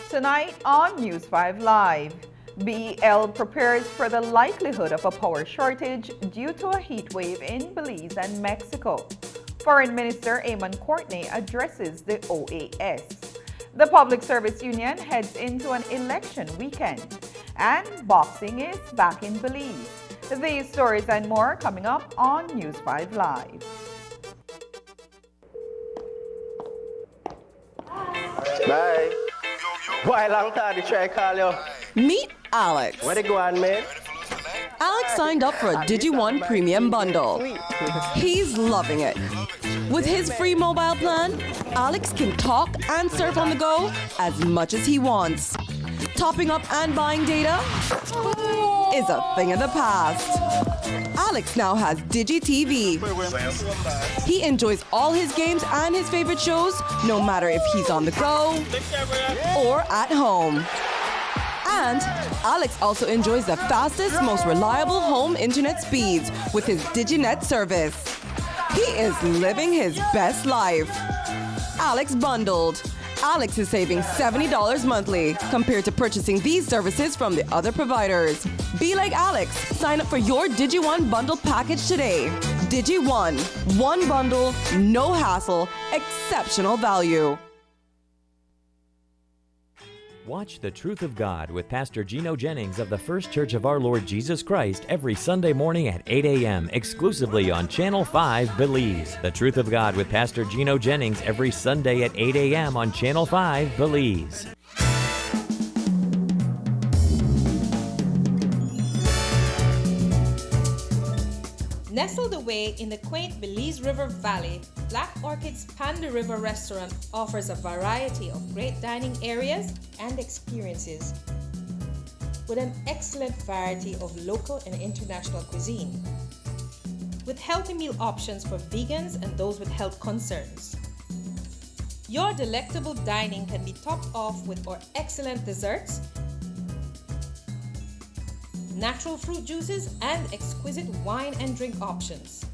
Tonight on News 5 Live, BEL prepares for the likelihood of a power shortage due to a heat wave in Belize and Mexico. Foreign Minister Eamon Courtney addresses the OAS. The Public Service Union heads into an election weekend. And boxing is back in Belize. These stories and more coming up on News 5 Live. Bye. Why long time did I call you? Meet Alex. Where they go on, man? Alex signed up for a DigiOne premium bundle. He's loving it. With his free mobile plan, Alex can talk and surf on the go as much as he wants. Topping up and buying data is a thing of the past. Alex now has DigiTV. He enjoys all his games and his favorite shows, no matter if he's on the go or at home. And Alex also enjoys the fastest, most reliable home internet speeds with his DigiNet service. He is living his best life. Alex bundled. Alex is saving $70 monthly compared to purchasing these services from the other providers. Be like Alex. Sign up for your DigiOne bundle package today. DigiOne. One bundle, no hassle, exceptional value. Watch The Truth of God with Pastor Gino Jennings of the First Church of Our Lord Jesus Christ every Sunday morning at 8 a.m. exclusively on Channel 5 Belize. The Truth of God with Pastor Gino Jennings every Sunday at 8 a.m. on Channel 5 Belize. Nestled away in the quaint Belize River Valley, Black Orchid's Panda River Restaurant offers a variety of great dining areas and experiences with an excellent variety of local and international cuisine, with healthy meal options for vegans and those with health concerns. Your delectable dining can be topped off with our excellent desserts, natural fruit juices, and exquisite wine and drink options.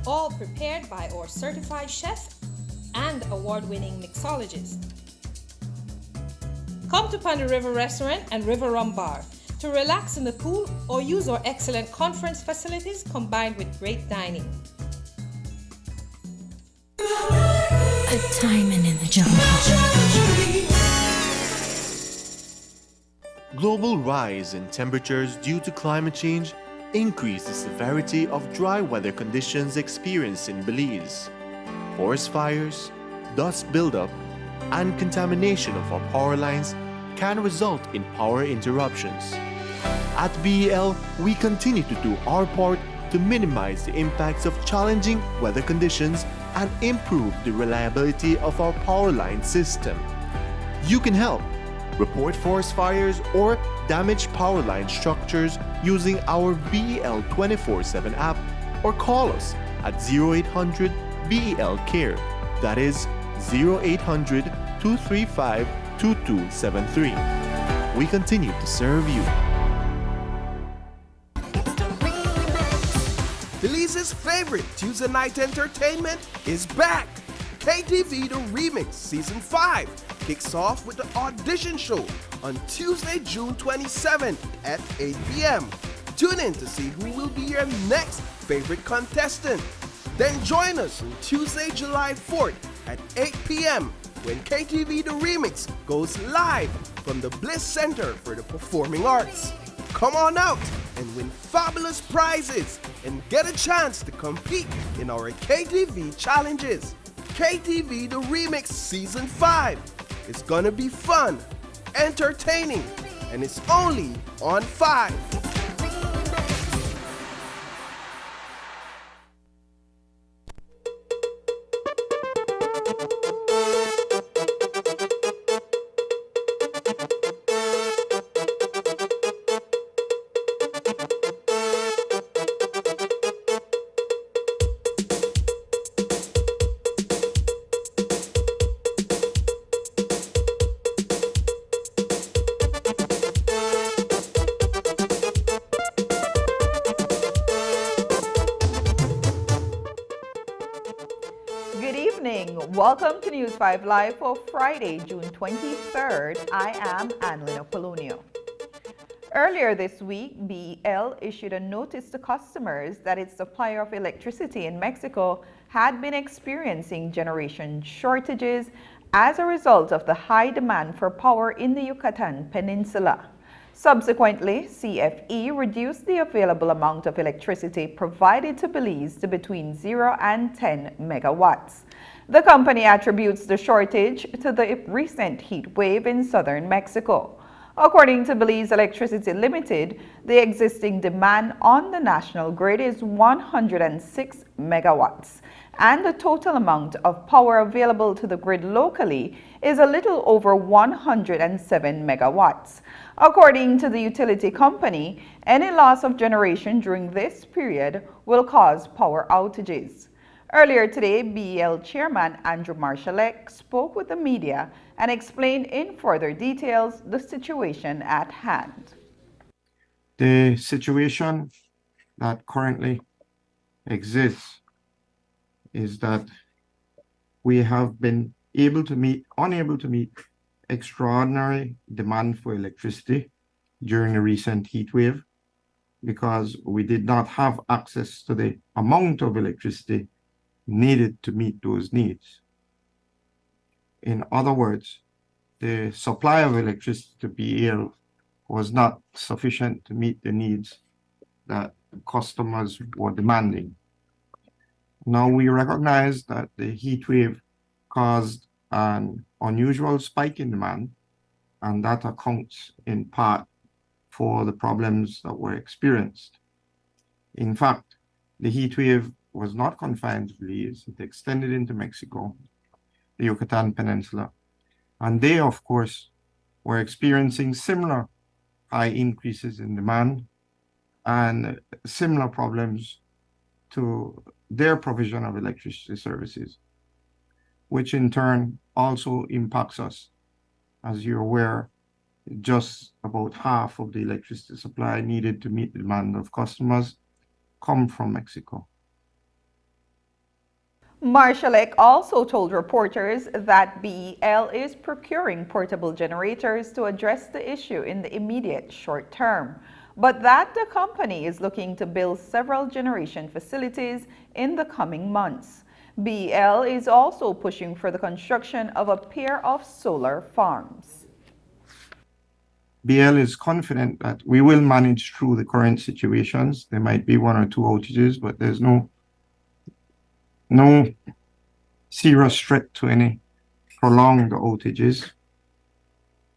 All prepared by our certified chef and award-winning mixologist. Come to Panda River Restaurant and River Rum Bar to relax in the pool or use our excellent conference facilities combined with great dining. A diamond in the jungle. Global rise in temperatures due to climate change increase the severity of dry weather conditions experienced in Belize. Forest fires, dust buildup, and contamination of our power lines can result in power interruptions. At BEL, we continue to do our part to minimize the impacts of challenging weather conditions and improve the reliability of our power line system. You can help. Report forest fires or damaged power line structures using our BEL 24/7 app or call us at 0800 BEL Care. That is 0800 235 2273. We continue to serve you. Belize's favorite Tuesday night entertainment is back. KTV The Remix Season 5 kicks off with the audition show on Tuesday, June 27th at 8 p.m. Tune in to see who will be your next favorite contestant. Then join us on Tuesday, July 4th at 8 p.m. when KTV The Remix goes live from the Bliss Center for the Performing Arts. Come on out and win fabulous prizes and get a chance to compete in our KTV challenges. KTV The Remix Season 5 is gonna be fun, entertaining, and it's only on 5. Good evening. Welcome to News 5 Live for Friday, June 23rd. I am Annalyn Apolonio. Earlier this week, BEL issued a notice to customers that its supplier of electricity in Mexico had been experiencing generation shortages as a result of the high demand for power in the Yucatan Peninsula. Subsequently, CFE reduced the available amount of electricity provided to Belize to between 0 and 10 megawatts. The company attributes the shortage to the recent heat wave in southern Mexico. According to Belize Electricity Limited, the existing demand on the national grid is 106 megawatts, and the total amount of power available to the grid locally is a little over 107 megawatts. According to the utility company, any loss of generation during this period will cause power outages. Earlier today, BEL Chairman Andrew Marshallek spoke with the media and explained in further details the situation at hand. The situation that currently exists is that we have been unable to meet extraordinary demand for electricity during the recent heat wave because we did not have access to the amount of electricity needed to meet those needs. In other words, the supply of electricity to BEL was not sufficient to meet the needs that customers were demanding. Now we recognize that the heat wave caused an unusual spike in demand, and that accounts in part for the problems that were experienced. In fact, the heat wave was not confined to Belize. It extended into Mexico, the Yucatan Peninsula, and they, of course, were experiencing similar high increases in demand and similar problems to their provision of electricity services, which in turn also impacts us. As you're aware, just about half of the electricity supply needed to meet the demand of customers come from Mexico. Marshallek also told reporters that BEL is procuring portable generators to address the issue in the immediate short term, but that the company is looking to build several generation facilities in the coming months. BEL is also pushing for the construction of a pair of solar farms. BEL is confident that we will manage through the current situations. There might be one or two outages, but there's no serious threat to any prolonged outages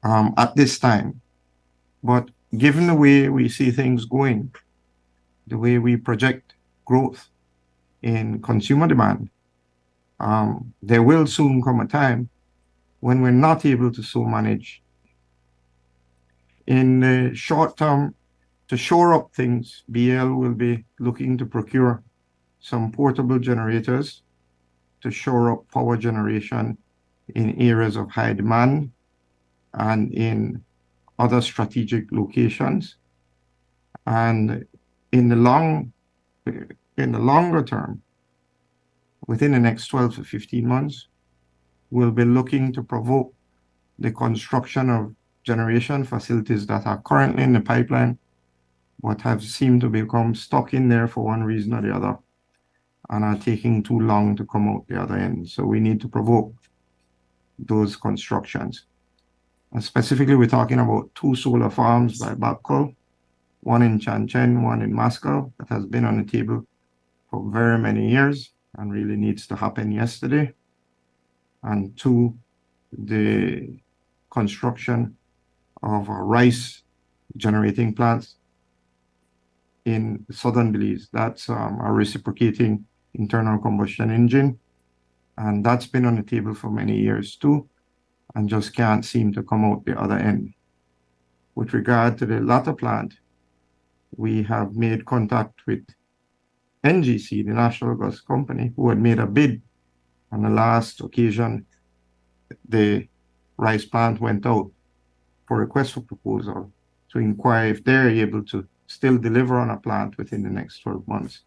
at this time. But given the way we see things going, the way we project growth in consumer demand, there will soon come a time when we're not able to so manage. In the short term, to shore up things, BEL will be looking to procure some portable generators to shore up power generation in areas of high demand and in other strategic locations. And in the longer term, within the next 12 to 15 months, we'll be looking to provoke the construction of generation facilities that are currently in the pipeline, but have seemed to become stuck in there for one reason or the other, and are taking too long to come out the other end. So we need to provoke those constructions. And specifically, we're talking about 2 solar farms by Babcock, one in Chanchen, one in Moscow, that has been on the table for very many years and really needs to happen yesterday. And 2, the construction of rice generating plants in southern Belize. That's a reciprocating internal combustion engine. And that's been on the table for many years too, and just can't seem to come out the other end. With regard to the latter plant, we have made contact with NGC, the National Gas Company, who had made a bid on the last occasion the rice plant went out for request for proposal to inquire if they're able to still deliver on a plant within the next 12 months.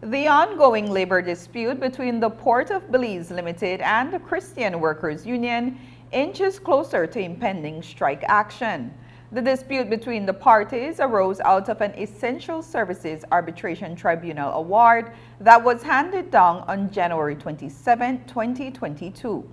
The ongoing labor dispute between the Port of Belize Limited and the Christian Workers Union inches closer to impending strike action. The dispute between the parties arose out of an Essential Services Arbitration Tribunal award that was handed down on January 27, 2022.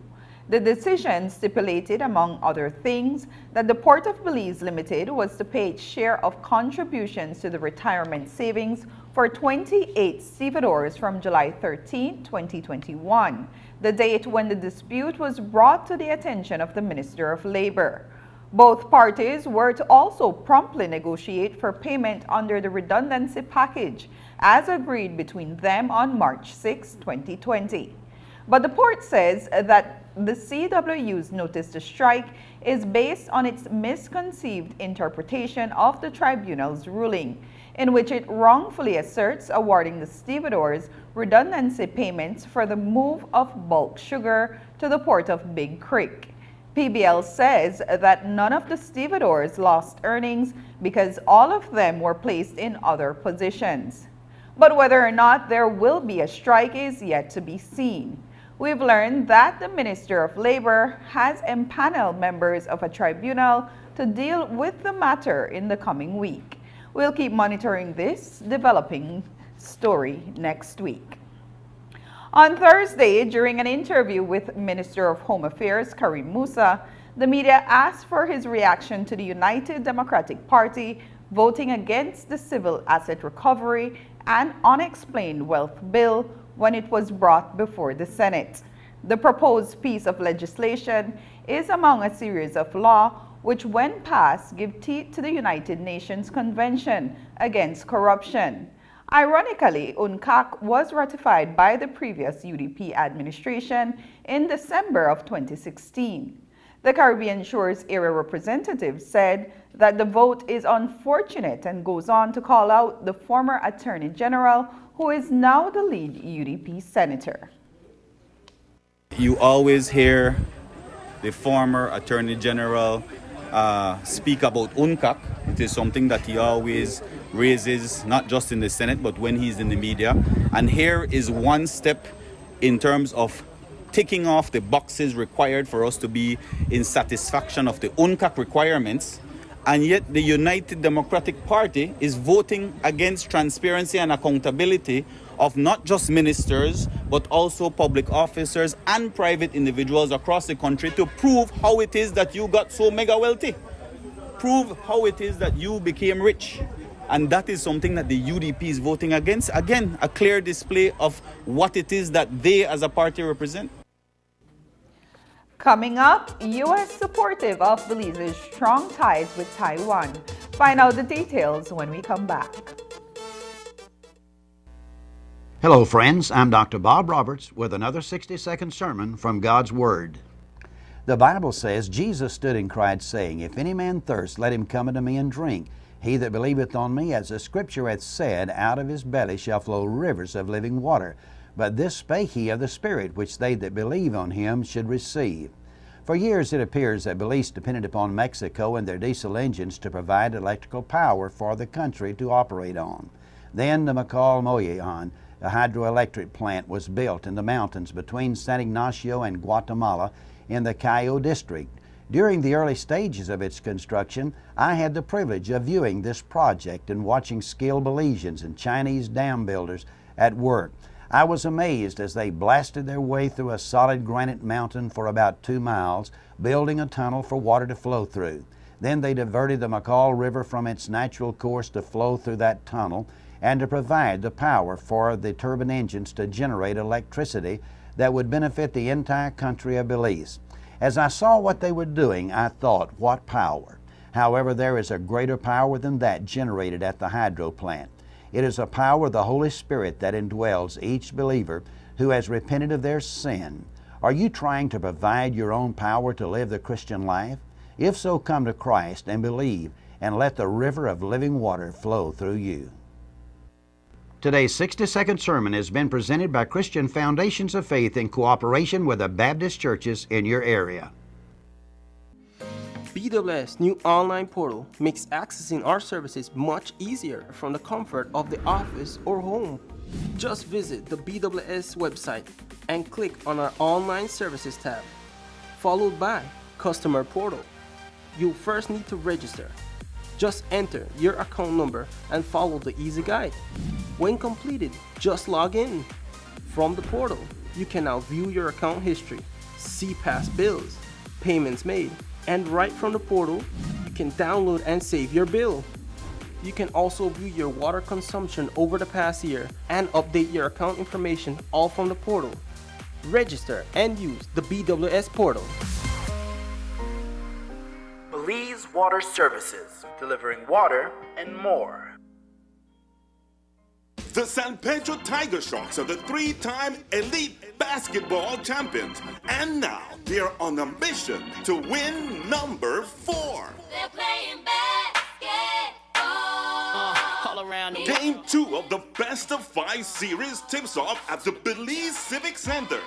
The decision stipulated, among other things, that the Port of Belize Limited was to pay its share of contributions to the retirement savings for 28 stevedores from July 13, 2021, the date when the dispute was brought to the attention of the Minister of Labor. Both parties were to also promptly negotiate for payment under the redundancy package, as agreed between them on March 6, 2020. But the port says that the CWU's notice to strike is based on its misconceived interpretation of the tribunal's ruling, in which it wrongfully asserts awarding the stevedores redundancy payments for the move of bulk sugar to the port of Big Creek. PBL says that none of the stevedores lost earnings because all of them were placed in other positions. But whether or not there will be a strike is yet to be seen. We've learned that the Minister of Labor has empaneled members of a tribunal to deal with the matter in the coming week. We'll keep monitoring this developing story next week. On Thursday, during an interview with Minister of Home Affairs Karim Musa, the media asked for his reaction to the United Democratic Party voting against the Civil Asset Recovery and Unexplained Wealth Bill when it was brought before the Senate. The proposed piece of legislation is among a series of laws which, when passed, give teeth to the United Nations Convention Against Corruption. Ironically, UNCAC was ratified by the previous UDP administration in December of 2016. The Caribbean Shores Area representative said that the vote is unfortunate and goes on to call out the former Attorney General, who is now the lead UDP senator. You always hear the former Attorney General speak about UNCAC. It is something that he always raises, not just in the Senate, but when he's in the media. And here is one step in terms of ticking off the boxes required for us to be in satisfaction of the UNCAC requirements. And yet the United Democratic Party is voting against transparency and accountability of not just ministers, but also public officers and private individuals across the country to prove how it is that you got so mega wealthy. Prove how it is that you became rich. And that is something that the UDP is voting against. Again, a clear display of what it is that they as a party represent. Coming up, U.S. supportive of Belize's strong ties with Taiwan. Find out the details when we come back. Hello, friends. I'm Dr. Bob Roberts with another 60-second sermon from God's Word. The Bible says, Jesus stood and cried, saying, If any man thirst, let him come unto me and drink. He that believeth on me, as the Scripture hath said, out of his belly shall flow rivers of living water. but this spake he of the Spirit, which they that believe on him should receive. For years it appears that Belize depended upon Mexico and their diesel engines to provide electrical power for the country to operate on. Then the Moyallon, a hydroelectric plant, was built in the mountains between San Ignacio and Guatemala in the Cayo district. During the early stages of its construction, I had the privilege of viewing this project and watching skilled Belizeans and Chinese dam builders at work. I was amazed as they blasted their way through a solid granite mountain for about 2 miles, building a tunnel for water to flow through. Then they diverted the McCall River from its natural course to flow through that tunnel and to provide the power for the turbine engines to generate electricity that would benefit the entire country of Belize. As I saw what they were doing, I thought, what power? However, there is a greater power than that generated at the hydro plant. It is a power of the Holy Spirit that indwells each believer who has repented of their sin. Are you trying to provide your own power to live the Christian life? If so, come to Christ and believe, and let the river of living water flow through you. Today's 60-second sermon has been presented by Christian Foundations of Faith in cooperation with the Baptist churches in your area. BWS new online portal makes accessing our services much easier from the comfort of the office or home. Just visit the BWS website and click on our Online Services tab, followed by Customer Portal. You'll first need to register. Just enter your account number and follow the easy guide. When completed, just log in. From the portal, you can now view your account history, see past bills, payments made, and right from the portal, you can download and save your bill. You can also view your water consumption over the past year and update your account information all from the portal. Register and use the BWS portal. Belize Water Services, delivering water and more. The San Pedro Tiger Sharks are the 3-time elite basketball champions, and now they're on a mission to win number 4. They're playing basketball all around. Game 2 of the Best of 5 series tips off at the Belize Civic Center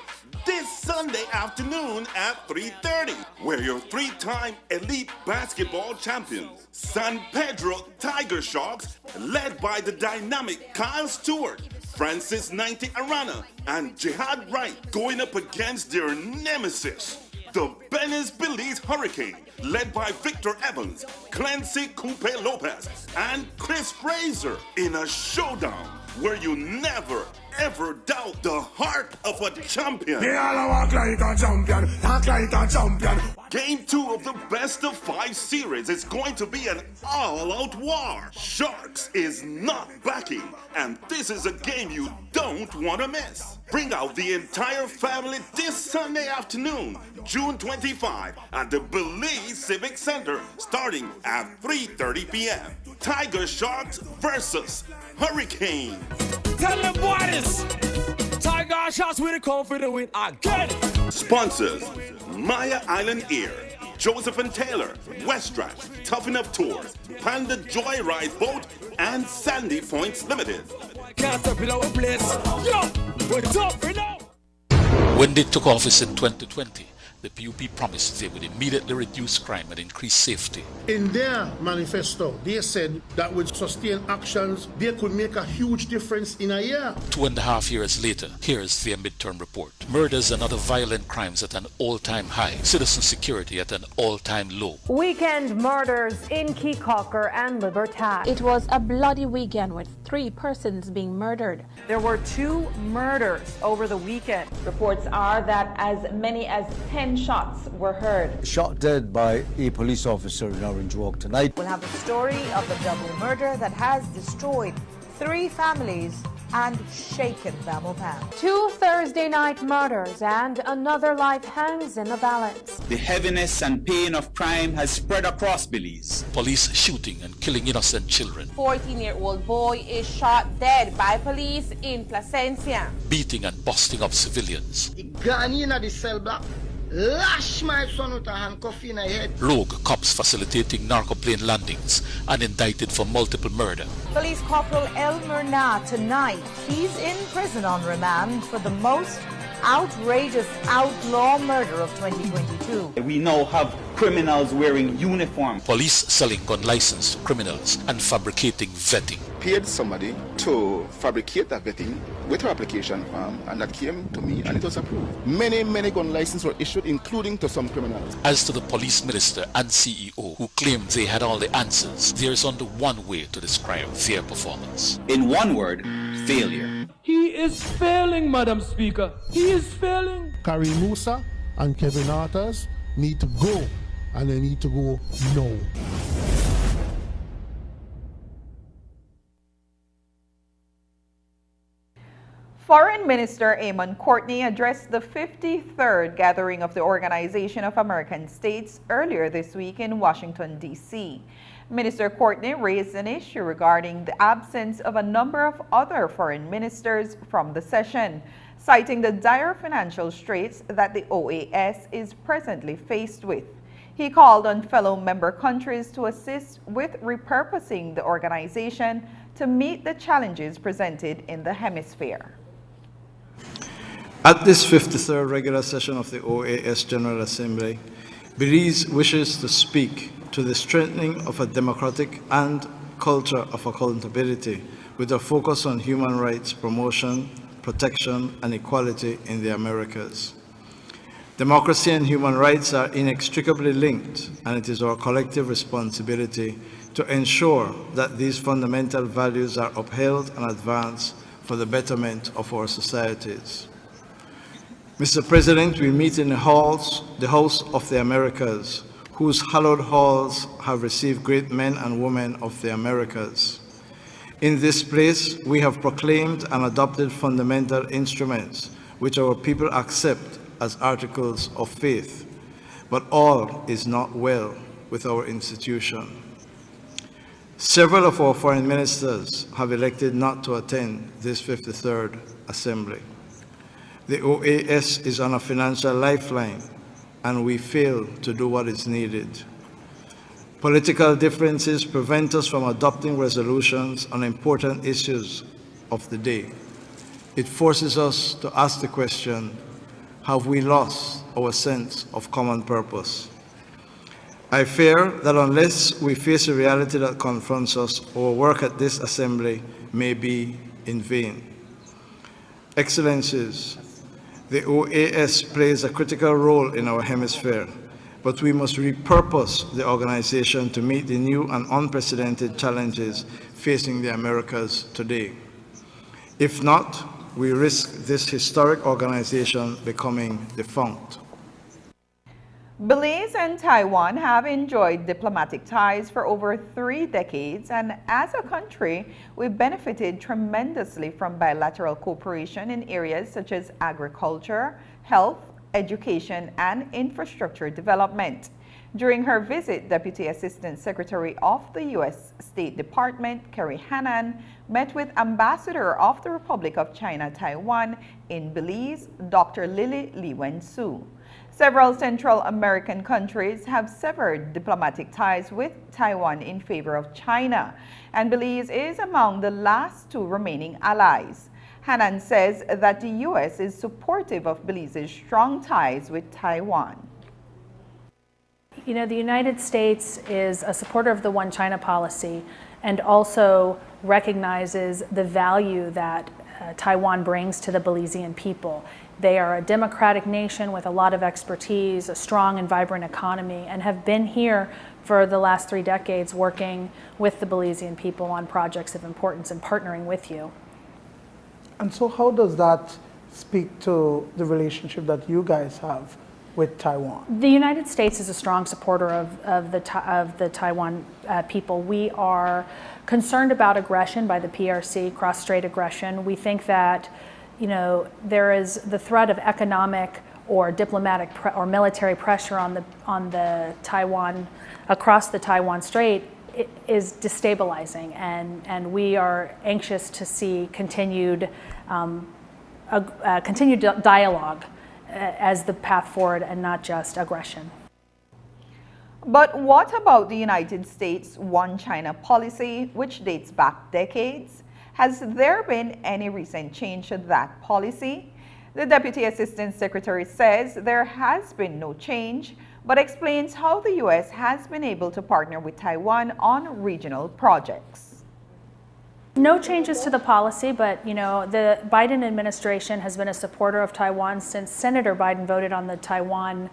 this Sunday afternoon at 3:30, where your 3-time elite basketball champions, San Pedro Tiger Sharks, led by the dynamic Kyle Stewart, Francis 90 Arana, and Jihad Wright, going up against their nemesis, the Belize Belize Hurricane, led by Victor Evans, Clancy Coupe Lopez, and Chris Fraser, in a showdown where you never ever doubt the heart of a champion. They all walk like a champion, talk like a champion. Game 2 of the Best of 5 series is going to be an all-out war. Sharks is not backing, and this is a game you don't want to miss. Bring out the entire family this Sunday afternoon, June 25, at the Belize Civic Center, starting at 3:30 p.m. Tiger Sharks versus Hurricane. Tell them what is Tiger Sharks with a confident win again. Sponsors: Maya Island Air, Joseph and Taylor, Westrat, Tough Enough Tours, Panda Joyride Boat, and Sandy Points Limited. When they took office in 2020, the PUP promised they would immediately reduce crime and increase safety. In their manifesto, they said that with sustained actions, they could make a huge difference in a year. 2.5 years later, here's their midterm report. Murders and other violent crimes at an all-time high. Citizen security at an all-time low. Weekend murders in Keecocker and Libertad. It was a bloody weekend with 3 persons being murdered. There were 2 murders over the weekend. Reports are that as many as 10 shots were heard. Shot dead by a police officer in Orange Walk tonight. We'll have the story of the double murder that has destroyed 3 families and shaken Bamelpan. 2 Thursday night murders and another life hangs in the balance. The heaviness and pain of crime has spread across Belize. Police shooting and killing innocent children. 14-year-old boy is shot dead by police in Placencia. Beating and busting up civilians. Gone in at the cell block lash my son with a handcuff in the head. Rogue cops facilitating narco plane landings and indicted for multiple murder. Police Corporal Elmer Na tonight. He's in prison on remand for the most outrageous outlaw murder of 2022. We now have criminals wearing uniform. Police selling gun license to criminals and fabricating vetting. Paid somebody to fabricate that vetting with her application form, and that came to me and it was approved. Many gun licenses were issued, including to some criminals. As to the police minister and CEO who claimed they had all the answers, there is only one way to describe their performance. In one word, failure. He is failing, Madam Speaker. He is failing. Karim Musa and Kevin Arthurs need to go, and they need to go now. Foreign Minister Amon Courtney addressed the 53rd gathering of the Organization of American States earlier this week in Washington, D.C. Minister Courtney raised an issue regarding the absence of a number of other foreign ministers from the session, citing the dire financial straits that the OAS is presently faced with. He called on fellow member countries to assist with repurposing the organization to meet the challenges presented in the hemisphere. At this 53rd regular session of the OAS General Assembly, Belize wishes to speak to the strengthening of a democratic and culture of accountability with a focus on human rights promotion, protection, and equality in the Americas. Democracy and human rights are inextricably linked, and it is our collective responsibility to ensure that these fundamental values are upheld and advanced for the betterment of our societies. Mr. President, we meet in the House of the Americas, whose hallowed halls have received great men and women of the Americas. In this place, we have proclaimed and adopted fundamental instruments which our people accept as articles of faith, but all is not well with our institution. Several of our foreign ministers have elected not to attend this 53rd Assembly. The OAS is on a financial lifeline, and we fail to do what is needed. Political differences prevent us from adopting resolutions on important issues of the day. It forces us to ask the question, have we lost our sense of common purpose? I fear that unless we face a reality that confronts us, our work at this assembly may be in vain. Excellencies, the OAS plays a critical role in our hemisphere, but we must repurpose the organization to meet the new and unprecedented challenges facing the Americas today. If not, we risk this historic organization becoming defunct. Belize and Taiwan have enjoyed diplomatic ties for over 3 decades, and as a country, we've benefited tremendously from bilateral cooperation in areas such as agriculture, health, education, and infrastructure development. During her visit, Deputy Assistant Secretary of the U.S. State Department, Kerry Hannan, met with Ambassador of the Republic of China, Taiwan in Belize, Dr. Lily Li Wen-Su. Several Central American countries have severed diplomatic ties with Taiwan in favor of China, and Belize is among the last 2 remaining allies. Hannan says that the U.S. is supportive of Belize's strong ties with Taiwan. You know, the United States is a supporter of the One China policy and also recognizes the value that Taiwan brings to the Belizean people. They are a democratic nation with a lot of expertise, a strong and vibrant economy, and have been here for the last 3 decades working with the Belizean people on projects of importance and partnering with you. And so how does that speak to the relationship that you guys have with Taiwan? The United States is a strong supporter of the Taiwan people. We are concerned about aggression by the PRC, cross-strait aggression. We think that, you know, there is the threat of economic or diplomatic or military pressure on the Taiwan, across the Taiwan Strait, is destabilizing, and we are anxious to see continued dialogue as the path forward and not just aggression. But what about the United States' One China policy, which dates back decades? Has there been any recent change to that policy? The Deputy Assistant Secretary says there has been no change, but explains how the U.S. has been able to partner with Taiwan on regional projects. No changes to the policy, but the Biden administration has been a supporter of Taiwan since Senator Biden voted on the Taiwan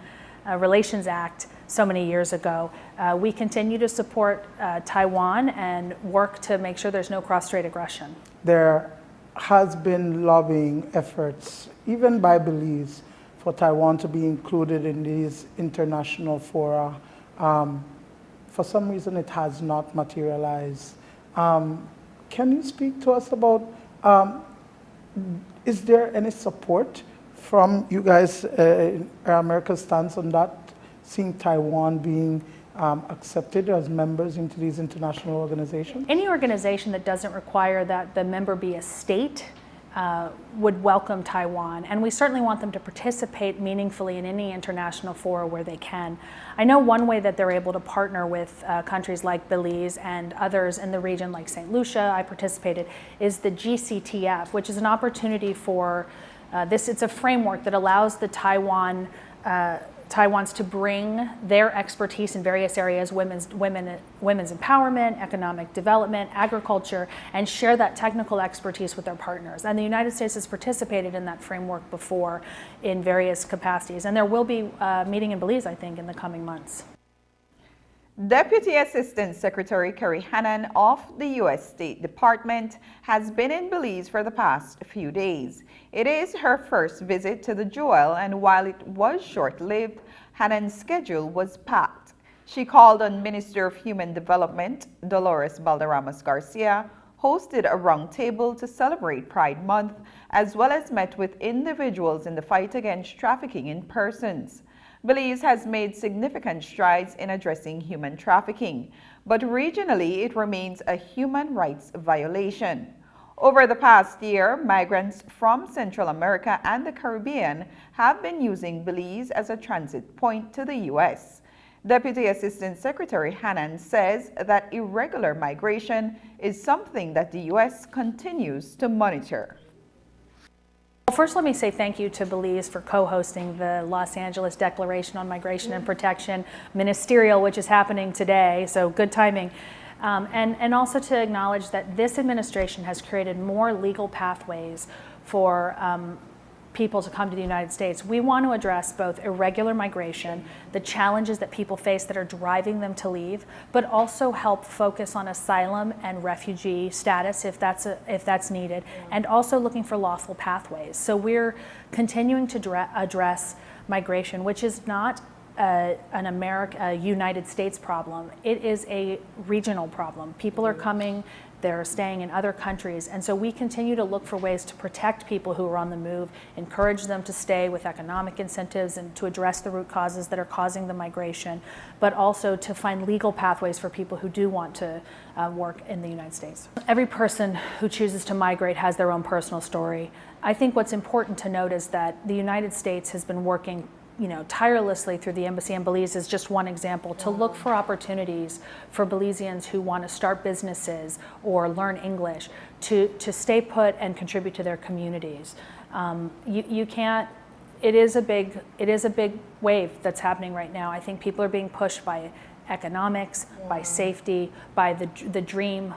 Relations Act so many years ago. We continue to support Taiwan and work to make sure there's no cross-strait aggression. There has been lobbying efforts, even by Belize, for Taiwan to be included in these international fora. For some reason, it has not materialized. Can you speak to us about, is there any support from you guys, America's stance on that, seeing Taiwan being accepted as members into these international organizations? Any organization that doesn't require that the member be a state would welcome Taiwan, and we certainly want them to participate meaningfully in any international fora where they can. I know one way that they're able to partner with countries like Belize and others in the region like St. Lucia, I participated, is the GCTF, which is an opportunity for it's a framework that allows the Taiwans to bring their expertise in various areas, women's empowerment, economic development, agriculture, and share that technical expertise with their partners. And the United States has participated in that framework before in various capacities. And there will be a meeting in Belize, I think, in the coming months. Deputy Assistant Secretary Kerry Hannan of the U.S. State Department has been in Belize for the past few days. It is her first visit to the Jewel, and while it was short-lived, Hannan's schedule was packed. She called on Minister of Human Development, Dolores Balderramas Garcia, hosted a roundtable to celebrate Pride Month, as well as met with individuals in the fight against trafficking in persons. Belize has made significant strides in addressing human trafficking, but regionally it remains a human rights violation. Over the past year, migrants from Central America and the Caribbean have been using Belize as a transit point to the U.S. Deputy Assistant Secretary Hannan says that irregular migration is something that the U.S. continues to monitor. Well, first, let me say thank you to Belize for co-hosting the Los Angeles Declaration on Migration and Protection Ministerial, which is happening today, so good timing. And also to acknowledge that this administration has created more legal pathways for people to come to the United States. We want to address both irregular migration, the challenges that people face that are driving them to leave, but also help focus on asylum and refugee status if that's needed, and also looking for lawful pathways. So we're continuing to address migration, which is not a United States problem. It is a regional problem. People are coming, they're staying in other countries, and so we continue to look for ways to protect people who are on the move, encourage them to stay with economic incentives and to address the root causes that are causing the migration, but also to find legal pathways for people who do want to work in the United States. Every person who chooses to migrate has their own personal story. I think what's important to note is that the United States has been working tirelessly through the embassy in Belize is just one example, to look for opportunities for Belizeans who want to start businesses or learn English to stay put and contribute to their communities. You can't, it is a big wave that's happening right now. I think people are being pushed by economics, by safety, by the dream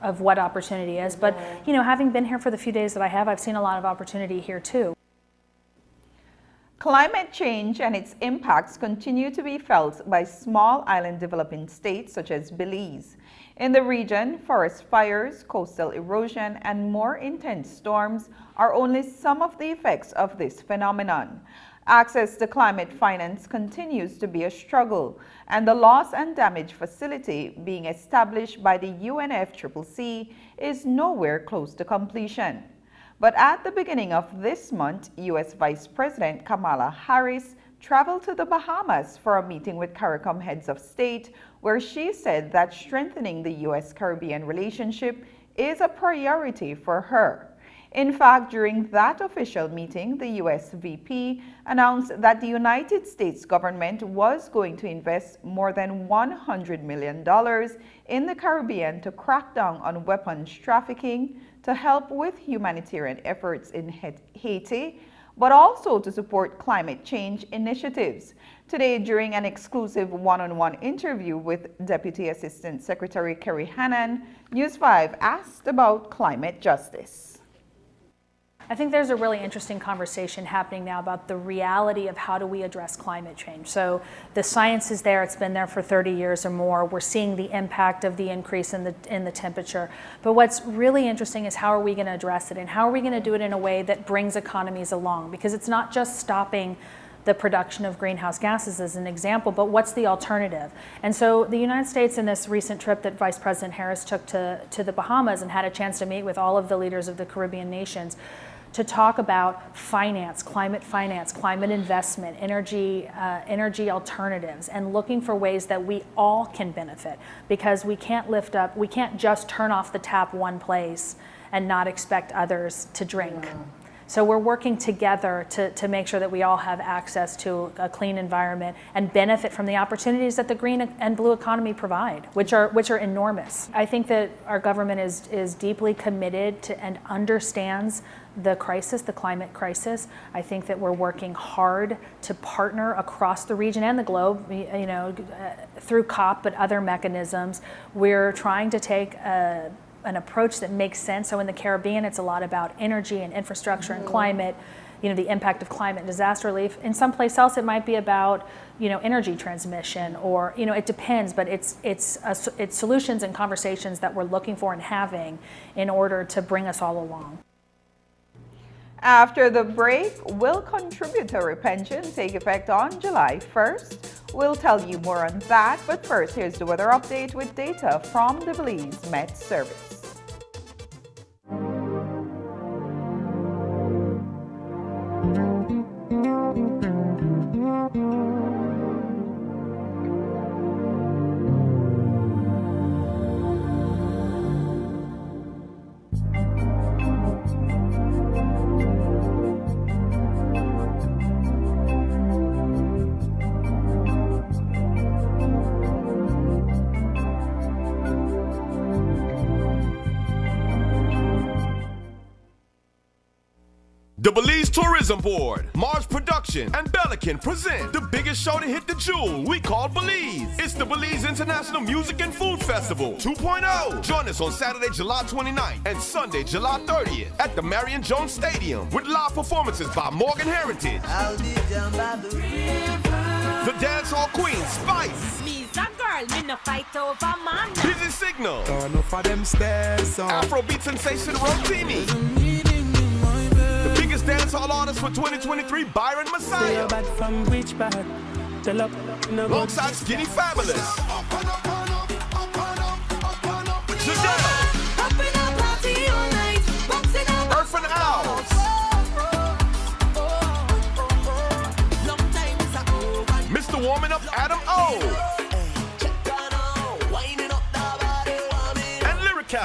of what opportunity is. But having been here for the few days that I have, I've seen a lot of opportunity here too. Climate change and its impacts continue to be felt by small island developing states such as Belize. In the region, forest fires, coastal erosion, and more intense storms are only some of the effects of this phenomenon. Access to climate finance continues to be a struggle, and the loss and damage facility being established by the UNFCCC is nowhere close to completion. But at the beginning of this month, U.S. Vice President Kamala Harris traveled to the Bahamas for a meeting with CARICOM heads of state, where she said that strengthening the U.S.-Caribbean relationship is a priority for her. In fact, during that official meeting, the U.S. VP announced that the United States government was going to invest more than $100 million in the Caribbean to crack down on weapons trafficking, to help with humanitarian efforts in Haiti, but also to support climate change initiatives. Today, during an exclusive one-on-one interview with Deputy Assistant Secretary Kerry Hannan, News 5 asked about climate justice. I think there's a really interesting conversation happening now about the reality of how do we address climate change. So the science is there, it's been there for 30 years or more. We're seeing the impact of the increase in the temperature. But what's really interesting is how are we going to address it, and how are we going to do it in a way that brings economies along? Because it's not just stopping the production of greenhouse gases as an example, but what's the alternative? And so the United States, in this recent trip that Vice President Harris took to the Bahamas and had a chance to meet with all of the leaders of the Caribbean nations, to talk about finance, climate investment, energy alternatives, and looking for ways that we all can benefit, because we can't just turn off the tap one place and not expect others to drink. So we're working together to make sure that we all have access to a clean environment and benefit from the opportunities that the green and blue economy provide, which are enormous. I think that our government is deeply committed to and understands the crisis, the climate crisis. I think that we're working hard to partner across the region and the globe, through COP, but other mechanisms. We're trying to take an approach that makes sense. So in the Caribbean, it's a lot about energy and infrastructure and climate, the impact of climate and disaster relief. In some place else, it might be about, energy transmission, or, it depends, but it's solutions and conversations that we're looking for and having in order to bring us all along. After the break, will contributory pension take effect on July 1st? We'll tell you more on that, but first, here's the weather update with data from the Belize Met Service. The Belize Tourism Board, Mars Production, and Belican present the biggest show to hit the jewel we call Belize. It's the Belize International Music and Food Festival 2.0. Join us on Saturday, July 29th and Sunday, July 30th at the Marion Jones Stadium with live performances by Morgan Heritage, the dancehall queen Spice, Me's a girl, me no fight over man. Busy Signal, Afrobeat sensation Rotini, biggest dancehall artist for 2023, Byron Messiah, alongside Skinny Fabulous, Jadelle, Earth and Owls, Mr. Warming Up Adam O, and Lyrical.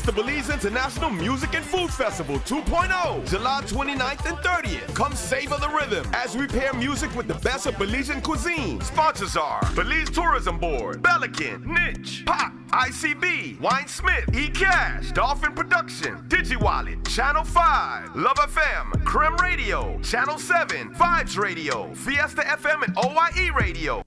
The Belize International Music and Food Festival 2.0, July 29th and 30th. Come savor the rhythm as we pair music with the best of Belizean cuisine. Sponsors are Belize Tourism Board, Belican, Niche, Pop, ICB, Wine Smith, eCash, Dolphin Production, DigiWallet, Channel 5, Love FM, Creme Radio, Channel 7, Vibes Radio, Fiesta FM, and OYE Radio.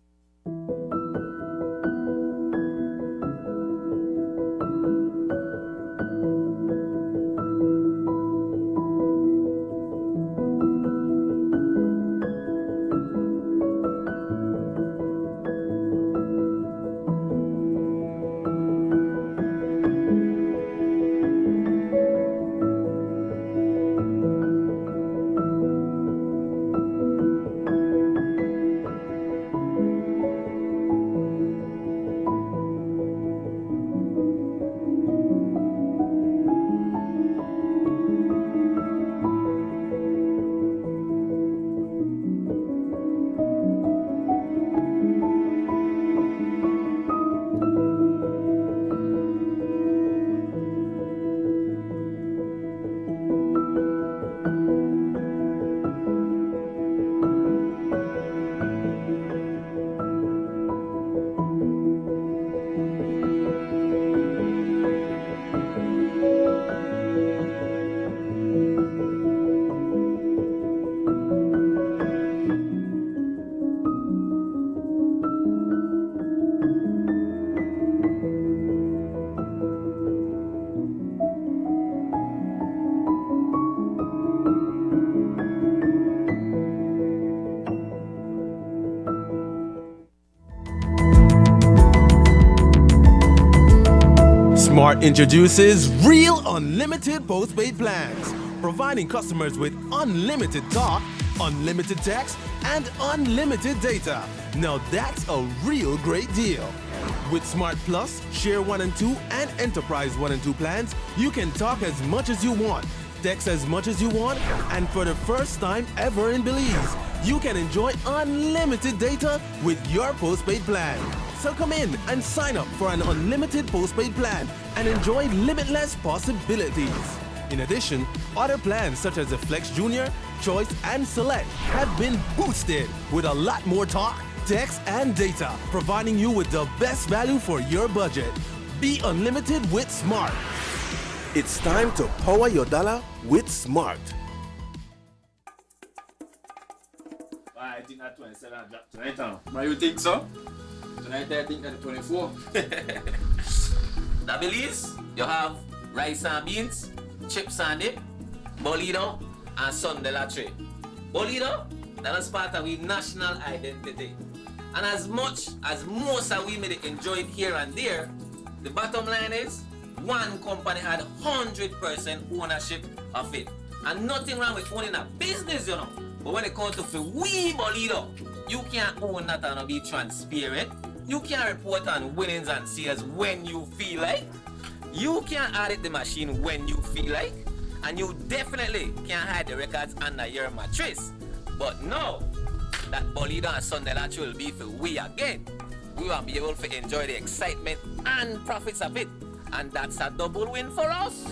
Smart introduces Real Unlimited Postpaid Plans, providing customers with unlimited talk, unlimited text, and unlimited data. Now that's a real great deal. With Smart Plus, Share 1 and 2, and Enterprise 1 and 2 plans, you can talk as much as you want, text as much as you want, and for the first time ever in Belize, you can enjoy unlimited data with your postpaid plan. So come in and sign up for an unlimited postpaid plan and enjoy limitless possibilities. In addition, other plans such as the Flex Junior, Choice, and Select have been boosted with a lot more talk, text, and data, providing you with the best value for your budget. Be unlimited with Smart. It's time to power your dollar with Smart. I think that 27 dropped tonight, huh? But you think so? Tonight I think that 24. The Belize, you have rice and beans, chips and dip, bolido, and son de la tre. Bolido, that is part of our national identity. And as much as most of we may enjoy it here and there, the bottom line is, one company had 100% ownership of it. And nothing wrong with owning a business, you know. But when it comes to we bolido, you can't own that and be transparent. You can't report on winnings and sales when you feel like. You can't audit the machine when you feel like. And you definitely can't hide the records under your mattress. But no, that bolido and Sunday Latch will be for we again. We will be able to enjoy the excitement and profits of it. And that's a double win for us.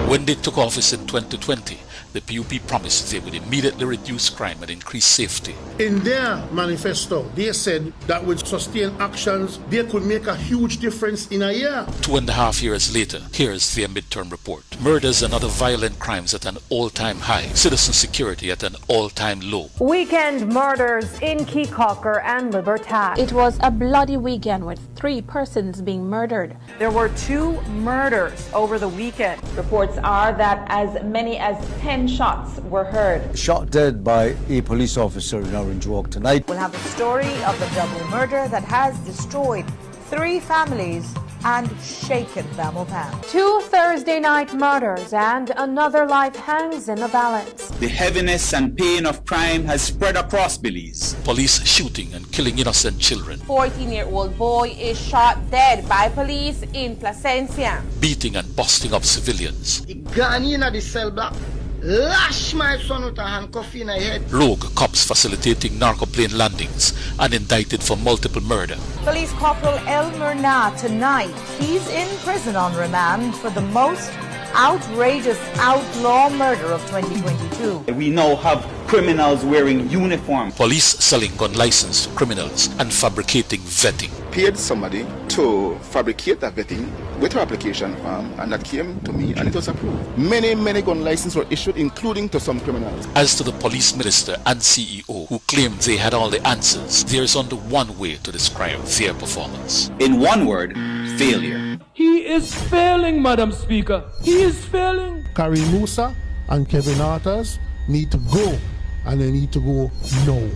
When they took office in 2020, the PUP promised they would immediately reduce crime and increase safety. In their manifesto, they said that with sustained actions, they could make a huge difference in a year. 2.5 years later, here's their midterm report. Murders and other violent crimes at an all-time high. Citizen security at an all-time low. Weekend murders in Keecocker and Libertad. It was a bloody weekend with 3 persons being murdered. There were 2 murders over the weekend. Reports are that as many as 10 shots were heard. Shot dead by a police officer in Orange Walk tonight. We'll have the story of the double murder that has destroyed 3 families and shaken Belmopan. 2 Thursday night murders and another life hangs in the balance. The heaviness and pain of crime has spread across Belize. Police shooting and killing innocent children. 14-year-old boy is shot dead by police in Placencia. Beating and busting up civilians. He gone in at the cell block, lash my son with a handcuff in the head. Rogue cops facilitating narco-plane landings and indicted for multiple murder. Police Corporal Elmer Na tonight. He's in prison on remand for the most outrageous outlaw murder of 2022. We now have criminals wearing uniform. Police selling gun license to criminals and fabricating vetting. Paid somebody to fabricate that vetting with her application form, and that came to me and it was approved. Many gun licenses were issued, including to some criminals. As to the police minister and CEO who claimed they had all the answers, there is only one way to describe their performance. In one word, failure. He is failing, Madam Speaker. He is failing. Karim Musa and Kevin Arthurs need to go, and they need to go now.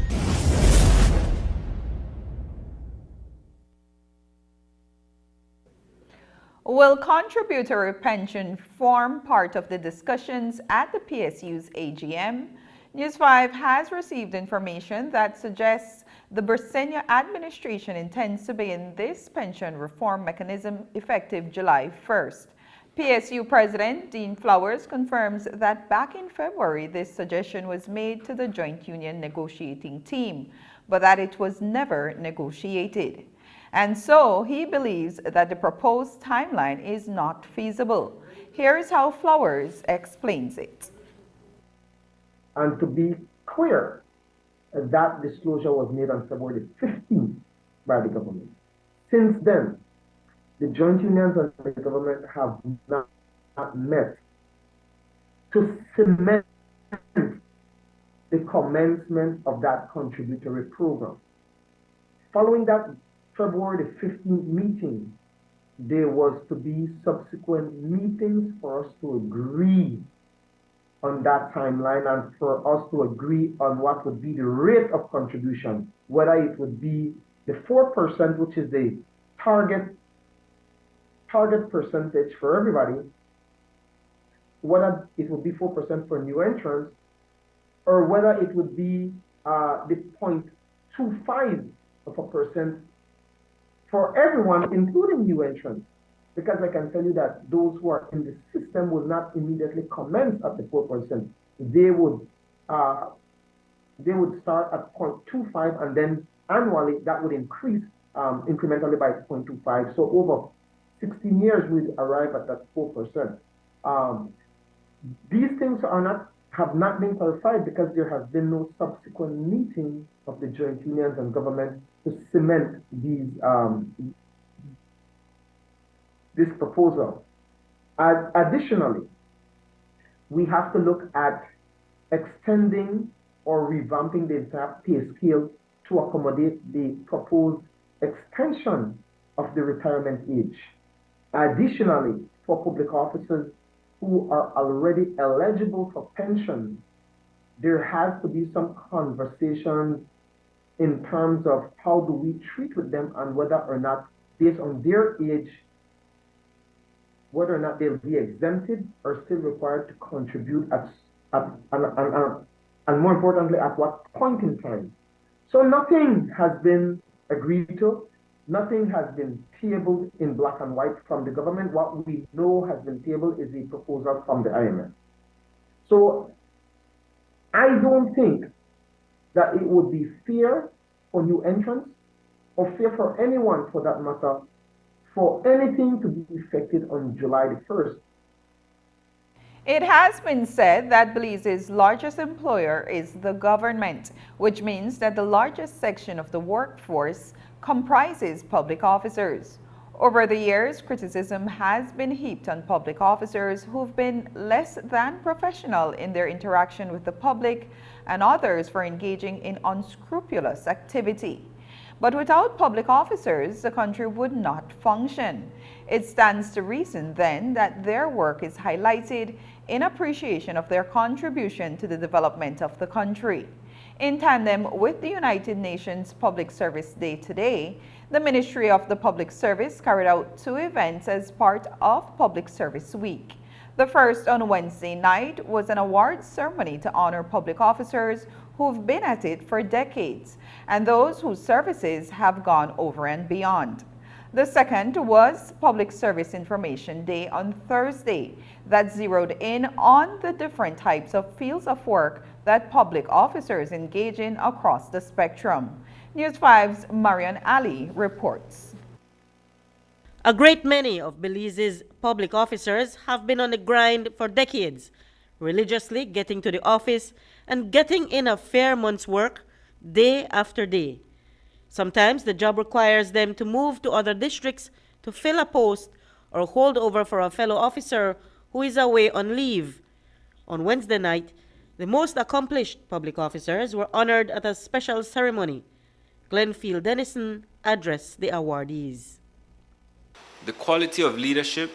Will contributory pension form part of the discussions at the PSU's AGM? News 5 has received information that suggests the Bersenia administration intends to begin this pension reform mechanism effective July 1st. PSU President Dean Flowers confirms that back in February this suggestion was made to the joint union negotiating team, but that it was never negotiated. And so he believes that the proposed timeline is not feasible. Here's how Flowers explains it. And to be clear, that disclosure was made on February 15th by the government. Since then, the joint unions and the government have not met to cement the commencement of that contributory program. Following that February the 15th meeting, there was to be subsequent meetings for us to agree on that timeline and for us to agree on what would be the rate of contribution, whether it would be the 4%, which is the target percentage for everybody, whether it would be 4% for new entrants, or whether it would be the 0.25% for everyone, including new entrants. Because I can tell you that those who are in the system will not immediately commence at the 4%. They would start at 0.25, and then annually that would increase incrementally by 0.25. So over 16 years, we'd arrive at that 4%. These things have not been clarified because there has been no subsequent meeting of the joint unions and government to cement this proposal. Additionally, we have to look at extending or revamping the entire pay scale to accommodate the proposed extension of the retirement age. Additionally, for public officers who are already eligible for pension, there has to be some conversation in terms of how do we treat with them and whether or not, based on their age, whether or not they'll be exempted or still required to contribute and more importantly, at what point in time. So nothing has been agreed to. Nothing has been tabled in black and white from the government. What we know has been tabled is a proposal from the IMF. So I don't think that it would be fair for new entrants or fair for anyone for that matter for anything to be effected on July the 1st. It has been said that Belize's largest employer is the government, which means that the largest section of the workforce comprises public officers. Over the years, criticism has been heaped on public officers who've been less than professional in their interaction with the public and others for engaging in unscrupulous activity. But without public officers, the country would not function. It stands to reason then that their work is highlighted in appreciation of their contribution to the development of the country. In tandem with the United Nations Public Service Day today, the Ministry of the Public Service carried out 2 events as part of Public Service Week. The first on Wednesday night was an awards ceremony to honor public officers who've been at it for decades and those whose services have gone over and beyond. The second was Public Service Information Day on Thursday that zeroed in on the different types of fields of work that public officers engage in across the spectrum. News 5's Marian Ali reports. A great many of Belize's public officers have been on the grind for decades, religiously getting to the office and getting in a fair month's work day after day. Sometimes the job requires them to move to other districts to fill a post or hold over for a fellow officer who is away on leave. On Wednesday night, the most accomplished public officers were honored at a special ceremony. Glenfield Dennison addressed the awardees. The quality of leadership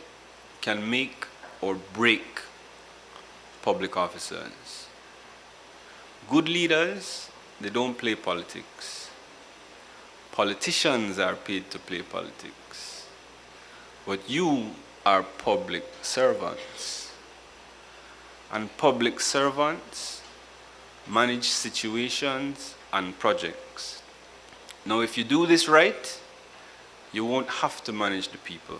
can make or break public officers. Good leaders, they don't play politics. Politicians are paid to play politics. But you are public servants. And public servants manage situations and projects. Now, if you do this right, you won't have to manage the people.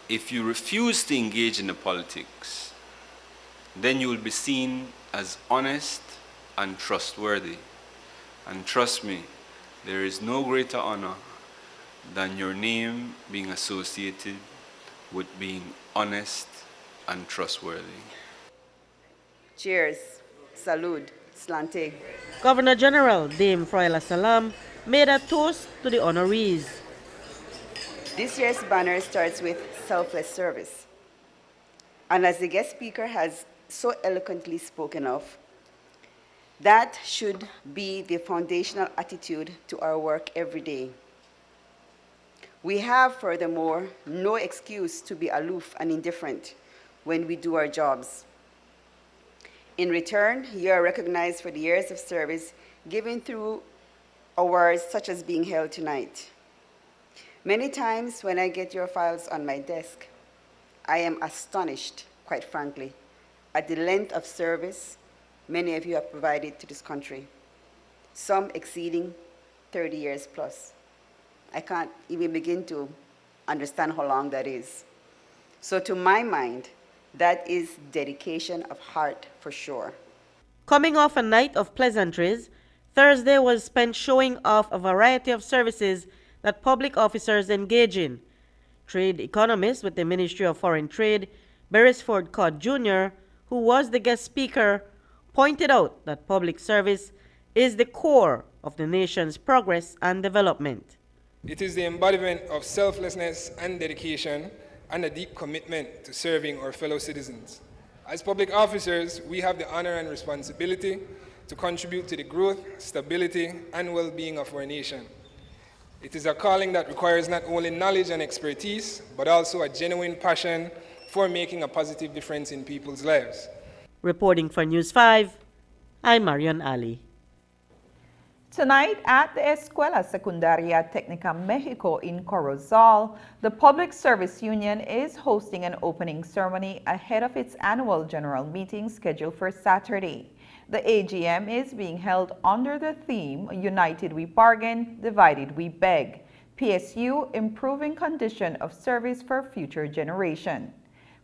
If you refuse to engage in the politics, then you will be seen as honest and trustworthy. And trust me, there is no greater honor than your name being associated with being honest and trustworthy. Cheers. Salud. Slante. Governor General Dame Froila Salam made a toast to the honorees. This year's banner starts with selfless service. And as the guest speaker has so eloquently spoken of, that should be the foundational attitude to our work every day. We have, furthermore, no excuse to be aloof and indifferent when we do our jobs. In return, you are recognized for the years of service given through awards such as being held tonight. Many times when I get your files on my desk, I am astonished, quite frankly, at the length of service many of you have provided to this country, some exceeding 30 years plus. I can't even begin to understand how long that is. So to my mind, that is dedication of heart for sure. Coming off a night of pleasantries, Thursday was spent showing off a variety of services that public officers engage in. Trade economist with the Ministry of Foreign Trade, Beresford Codd Jr., who was the guest speaker, pointed out that public service is the core of the nation's progress and development. It is the embodiment of selflessness and dedication and a deep commitment to serving our fellow citizens. As public officers, we have the honor and responsibility to contribute to the growth, stability, and well-being of our nation. It is a calling that requires not only knowledge and expertise, but also a genuine passion for making a positive difference in people's lives. Reporting for News 5, I'm Marion Ali. Tonight at the Escuela Secundaria Técnica Mexico in Corozal, the Public Service Union is hosting an opening ceremony ahead of its annual general meeting scheduled for Saturday. The AGM is being held under the theme United We Bargain, Divided We Beg. PSU Improving Condition of Service for Future Generation.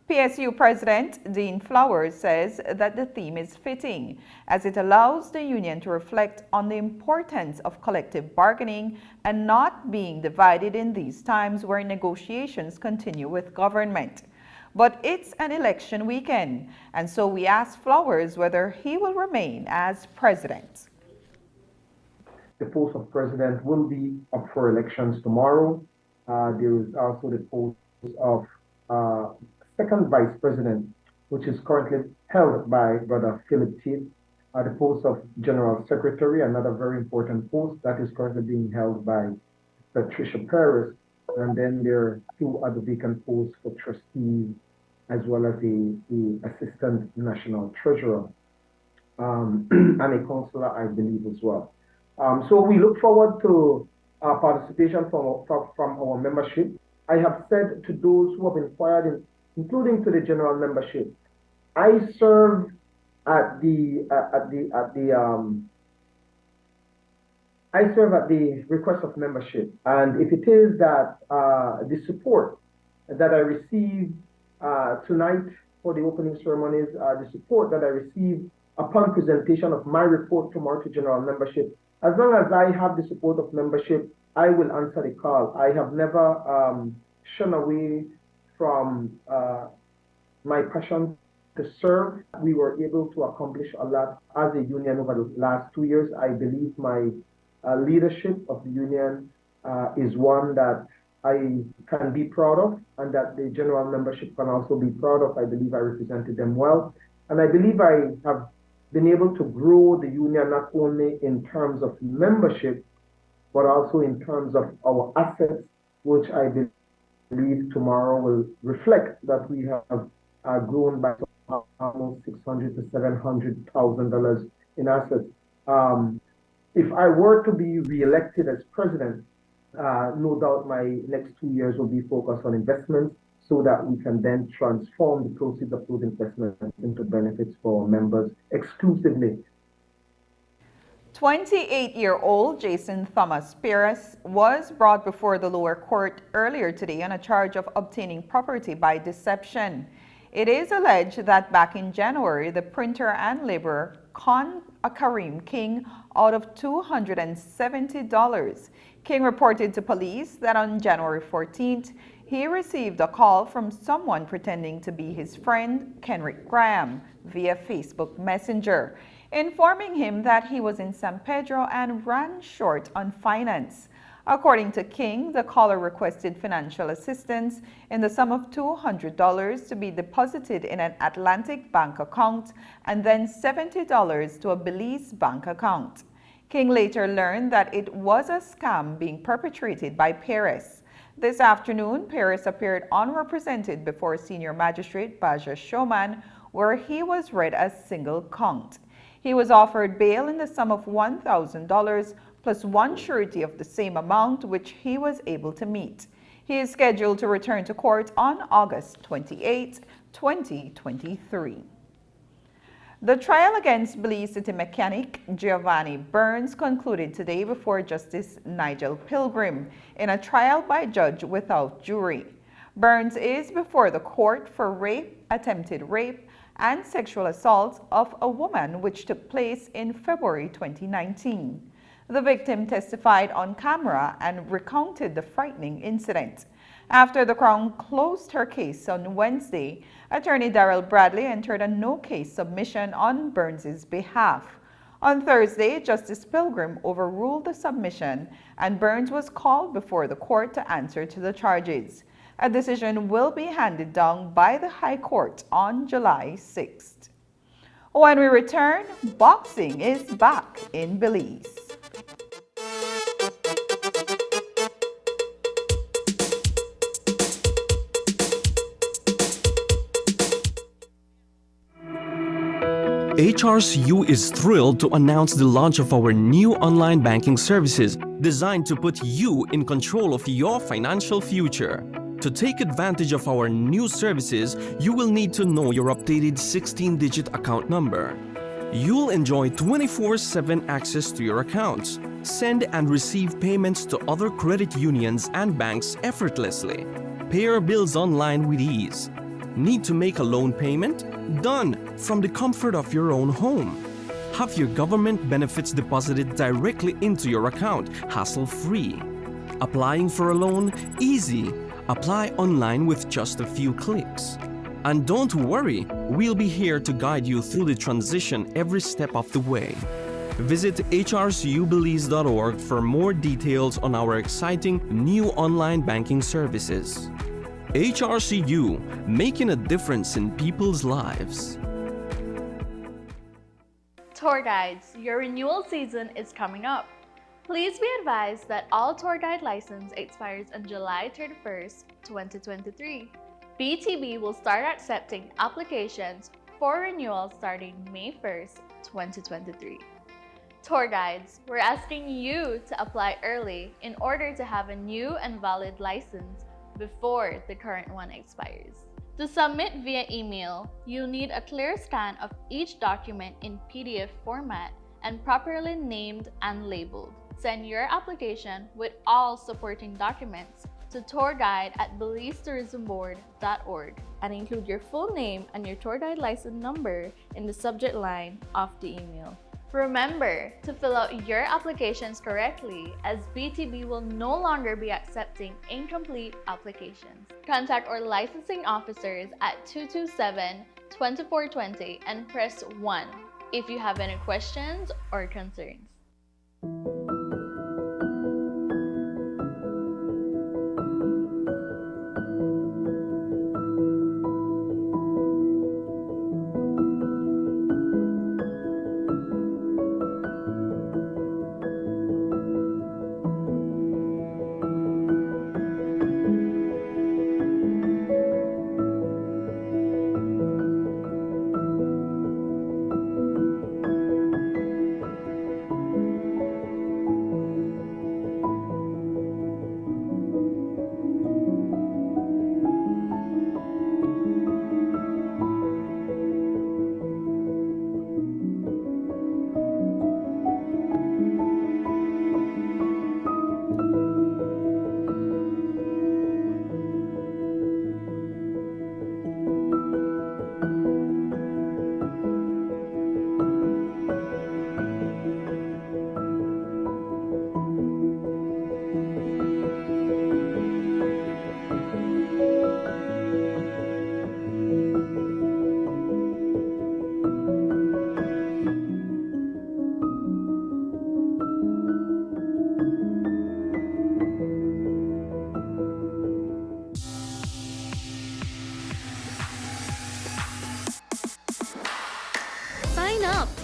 PSU President Dean Flowers says that the theme is fitting as it allows the union to reflect on the importance of collective bargaining and not being divided in these times where negotiations continue with government. But it's an election weekend, and so we asked Flowers whether he will remain as president. The post of president will be up for elections tomorrow. There is also the post of second vice president, which is currently held by Brother Philip Tate. The post of general secretary, another very important post that is currently being held by Patricia Paris. And then there are two other vacant posts for trustees, as well as the assistant national treasurer, and a councillor, I believe, as well. So we look forward to participation from our membership. I have said to those who have inquired, including to the general membership, I serve at the request of membership, and if it is that the support that I receive tonight for the opening ceremonies, the support that I receive upon presentation of my report tomorrow to general membership, as long as I have the support of membership, I will answer the call. I have never shun away from my passion to serve. We were able to accomplish a lot as a union over the last 2 years. I believe my leadership of the union is one that I can be proud of, and that the general membership can also be proud of. I believe I represented them well, and I believe I have been able to grow the union not only in terms of membership, but also in terms of our assets, which I believe tomorrow will reflect that we have grown by almost $600,000 to $700,000 in assets. If I were to be re-elected as president, no doubt my next 2 years will be focused on investments so that we can then transform the proceeds of those investments into benefits for members exclusively. 28-year-old Jason Thomas Perez was brought before the lower court earlier today on a charge of obtaining property by deception. It is alleged that back in January, the printer and laborer conned Kareem King out of $270. King reported to police that on January 14th, he received a call from someone pretending to be his friend, Kenrick Graham, via Facebook Messenger, informing him that he was in San Pedro and ran short on finance. According to King, the caller requested financial assistance in the sum of $200 to be deposited in an Atlantic bank account and then $70 to a Belize bank account. King later learned that it was a scam being perpetrated by Perez. This afternoon, Paris appeared unrepresented before Senior Magistrate Baja Showman, where he was read as single count. He was offered bail in the sum of $1,000 plus one surety of the same amount, which he was able to meet. He is scheduled to return to court on August 28, 2023. The trial against Belize City mechanic Giovanni Burns concluded today before Justice Nigel Pilgrim in a trial by judge without jury. Burns is before the court for rape, attempted rape, and sexual assault of a woman, which took place in February 2019. The victim testified on camera and recounted the frightening incident. After the Crown closed her case on Wednesday, Attorney Darrell Bradley entered a no-case submission on Burns's behalf. On Thursday, Justice Pilgrim overruled the submission, and Burns was called before the court to answer to the charges. A decision will be handed down by the High Court on July 6th. When we return, boxing is back in Belize. HRCU is thrilled to announce the launch of our new online banking services designed to put you in control of your financial future. To take advantage of our new services, you will need to know your updated 16-digit account number. You'll enjoy 24/7 access to your accounts, send and receive payments to other credit unions and banks effortlessly, pay your bills online with ease. Need to make a loan payment? Done from the comfort of your own home. Have your government benefits deposited directly into your account, hassle-free. Applying for a loan? Easy. Apply online with just a few clicks. And don't worry, we'll be here to guide you through the transition every step of the way. Visit hrcubelize.org for more details on our exciting new online banking services. HRCU, making a difference in people's lives. Tour guides, your renewal season is coming up. Please be advised that all tour guide license expires on July 31st, 2023. BTB will start accepting applications for renewal starting May 1st, 2023. Tour guides, we're asking you to apply early in order to have a new and valid license before the current one expires. To submit via email, you'll need a clear scan of each document in PDF format and properly named and labeled. Send your application with all supporting documents to tourguide@belizetourismboard.org and include your full name and your tour guide license number in the subject line of the email. Remember to fill out your applications correctly, as BTB will no longer be accepting incomplete applications. Contact our licensing officers at 227-2420 and press 1 if you have any questions or concerns.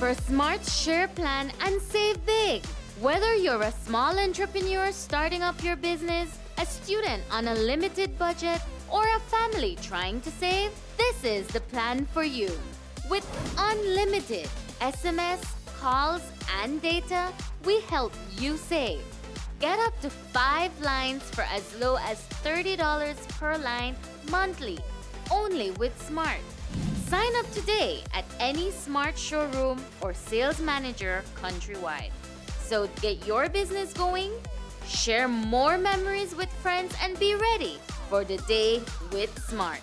for Smart Share Plan and save big. Whether you're a small entrepreneur starting up your business, A student on a limited budget? Or a family trying to save? This is the plan for you. With unlimited SMS, calls, and data, we help you save. Get up to 5 lines for as low as $30 per line monthly, only with Smart. Sign up today at any Smart showroom or sales manager countrywide. So get your business going, share more memories with friends, and be ready for the day with Smart.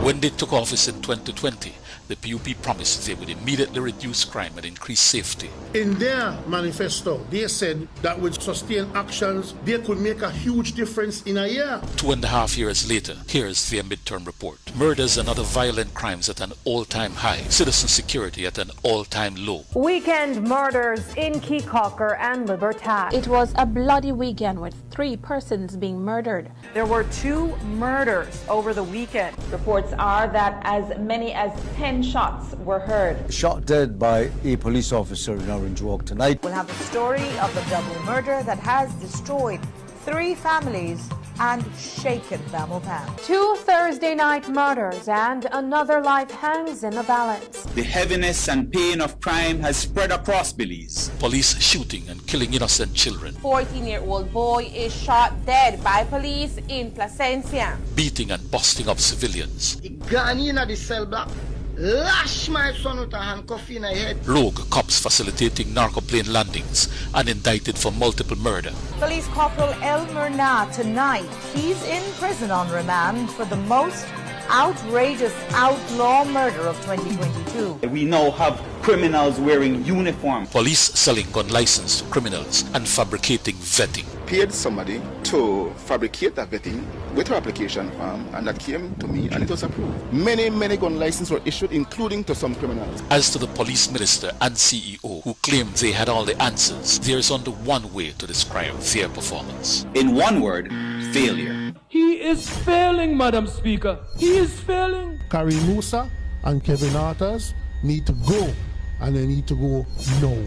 When they took office in 2020, the PUP promised they would immediately reduce crime and increase safety. In their manifesto, they said that with sustained actions, they could make a huge difference in a year. 2.5 years later, here's their midterm report. Murders and other violent crimes at an all-time high. Citizen security at an all-time low. Weekend murders in Keycocker and Libertad. It was a bloody weekend with 3 persons being murdered. There were 2 murders over the weekend. Reports are that as many as 10 shots were heard. Shot dead by a police officer in Orange Walk tonight. We'll have the story of the double murder that has destroyed 3 families and shaken Belmopan. 2 Thursday night murders and another life hangs in the balance. The heaviness and pain of crime has spread across Belize. Police shooting and killing innocent children. 14-year-old boy is shot dead by police in Placencia. Beating and busting up civilians. Gone in the cell block. Lash my son with a handcuff in the head. Rogue cops facilitating narco-plane landings and indicted for multiple murder. Police Corporal Elmer Na tonight. He's in prison on remand for the most outrageous outlaw murder of 2022. We now have criminals wearing uniform. Police selling gun license to criminals and fabricating vetting. Paid somebody to fabricate that vetting with her application form, and that came to me and it was approved. Many gun licenses were issued, including to some criminals. As to the police minister and CEO who claimed they had all the answers, there is only one way to describe their performance. In one word, failure. He is failing, Madam Speaker. He is failing. Karim Musa and Kevin Arthurs need to go, and they need to go now.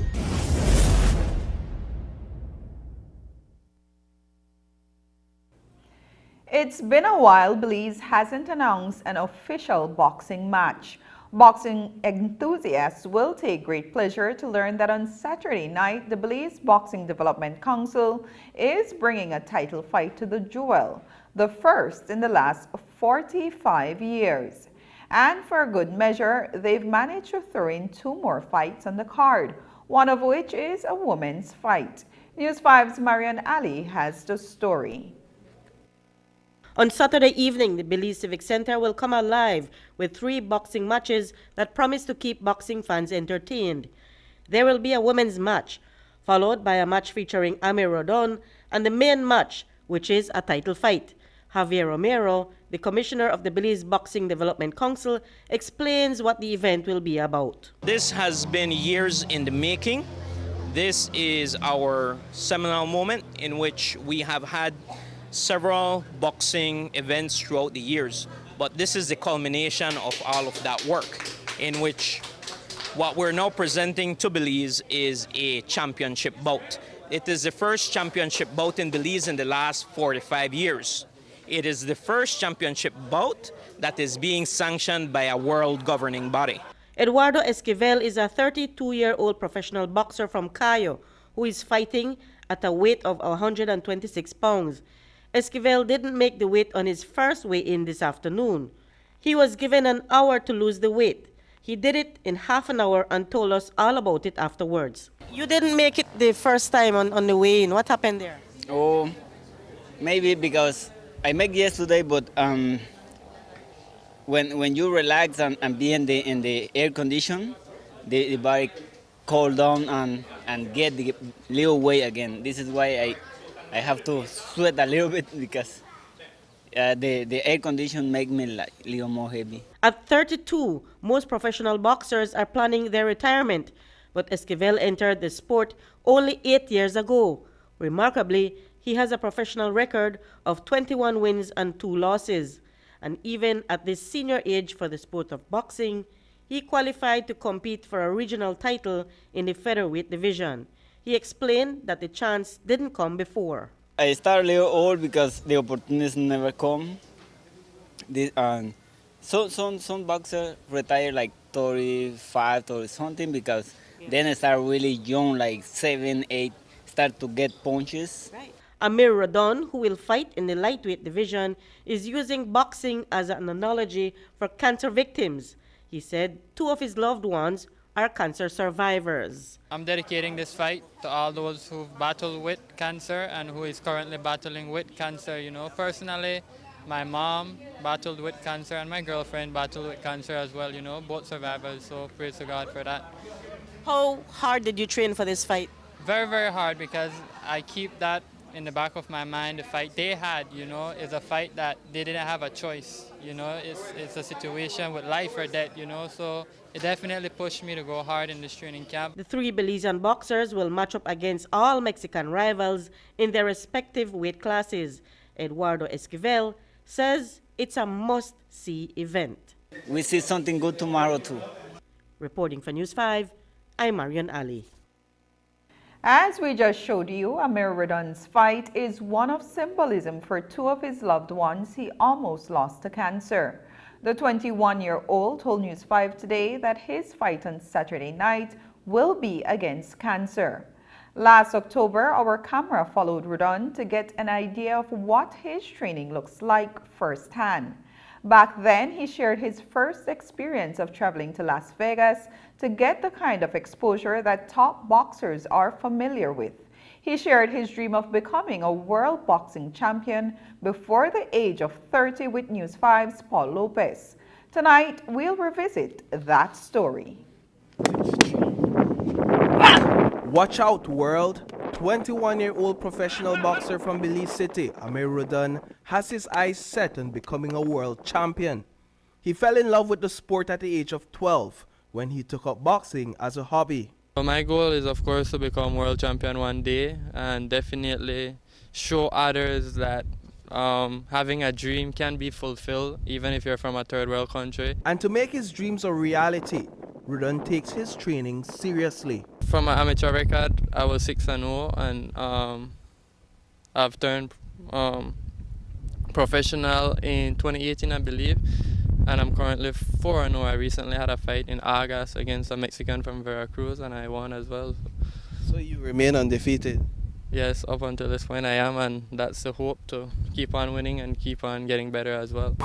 It's been a while Belize hasn't announced an official boxing match. Boxing enthusiasts will take great pleasure to learn that on Saturday night, the Belize Boxing Development Council is bringing a title fight to the Jewel, the first in the last 45 years. And for a good measure, they've managed to throw in 2 more fights on the card, one of which is a women's fight. News 5's Marian Ali has the story. On Saturday evening, the Belize Civic Center will come alive with 3 boxing matches that promise to keep boxing fans entertained. There will be a women's match, followed by a match featuring Amy Rodon, and the main match, which is a title fight. Javier Romero, the commissioner of the Belize Boxing Development Council, explains what the event will be about. This has been years in the making. This is our seminal moment in which we have had several boxing events throughout the years, but this is the culmination of all of that work, in which what we're now presenting to Belize is a championship bout. It is the first championship bout in Belize in the last 45 years. It is the first championship bout that is being sanctioned by a world governing body. Eduardo Esquivel is a 32-year-old professional boxer from Cayo who is fighting at a weight of 126 pounds. Esquivel didn't make the weight on his first weigh-in this afternoon. He was given an hour to lose the weight. He did it in half an hour and told us all about it afterwards. You didn't make it the first time on the weigh-in. What happened there? Oh, maybe because I make yesterday, but when you relax and be in the air condition, the body cool down and get the little weight again. This is why I have to sweat a little bit because the air condition make me like a little more heavy. At 32, most professional boxers are planning their retirement, but Esquivel entered the sport only 8 years ago. Remarkably, he has a professional record of 21 wins and 2 losses. And even at this senior age for the sport of boxing, he qualified to compete for a regional title in the featherweight division. He explained that the chance didn't come before. I started a little old because the opportunities never come. Some boxers retire like 35 or something because then I start really young, like 7, 8, start to get punches. Right. Amir Radon, who will fight in the lightweight division, is using boxing as an analogy for cancer victims. He said 2 of his loved ones are cancer survivors. I'm dedicating this fight to all those who've battled with cancer and who is currently battling with cancer. You know, personally, my mom battled with cancer and my girlfriend battled with cancer as well, you know, both survivors, so praise to God for that. How hard did you train for this fight? Very, very hard because I keep that in the back of my mind. The fight they had, you know, is a fight that they didn't have a choice. You know, it's a situation with life or death, you know, so it definitely pushed me to go hard in this training camp. The 3 Belizean boxers will match up against all Mexican rivals in their respective weight classes. Eduardo Esquivel says it's a must-see event. We see something good tomorrow too. Reporting for News 5, I'm Marian Ali. As we just showed you, Amir Radon's fight is one of symbolism for 2 of his loved ones he almost lost to cancer. The 21-year-old told News 5 today that his fight on Saturday night will be against cancer. Last October, our camera followed Radon to get an idea of what his training looks like firsthand. Back then, he shared his first experience of traveling to Las Vegas to get the kind of exposure that top boxers are familiar with. He shared his dream of becoming a world boxing champion before the age of 30 with News 5's Paul Lopez. Tonight, we'll revisit that story. Watch out, world! 21-year-old professional boxer from Belize City, Amir Radon, has his eyes set on becoming a world champion. He fell in love with the sport at the age of 12 when he took up boxing as a hobby. My goal is, of course, to become world champion one day and definitely show others that having a dream can be fulfilled even if you're from a third world country. And to make his dreams a reality, Radon takes his training seriously. From my amateur record, I was 6-0 and I've turned professional in 2018, I believe, and I'm currently 4-0. I recently had a fight in August against a Mexican from Veracruz and I won as well. So you remain undefeated? Yes, up until this point I am, and that's the hope, to keep on winning and keep on getting better as well.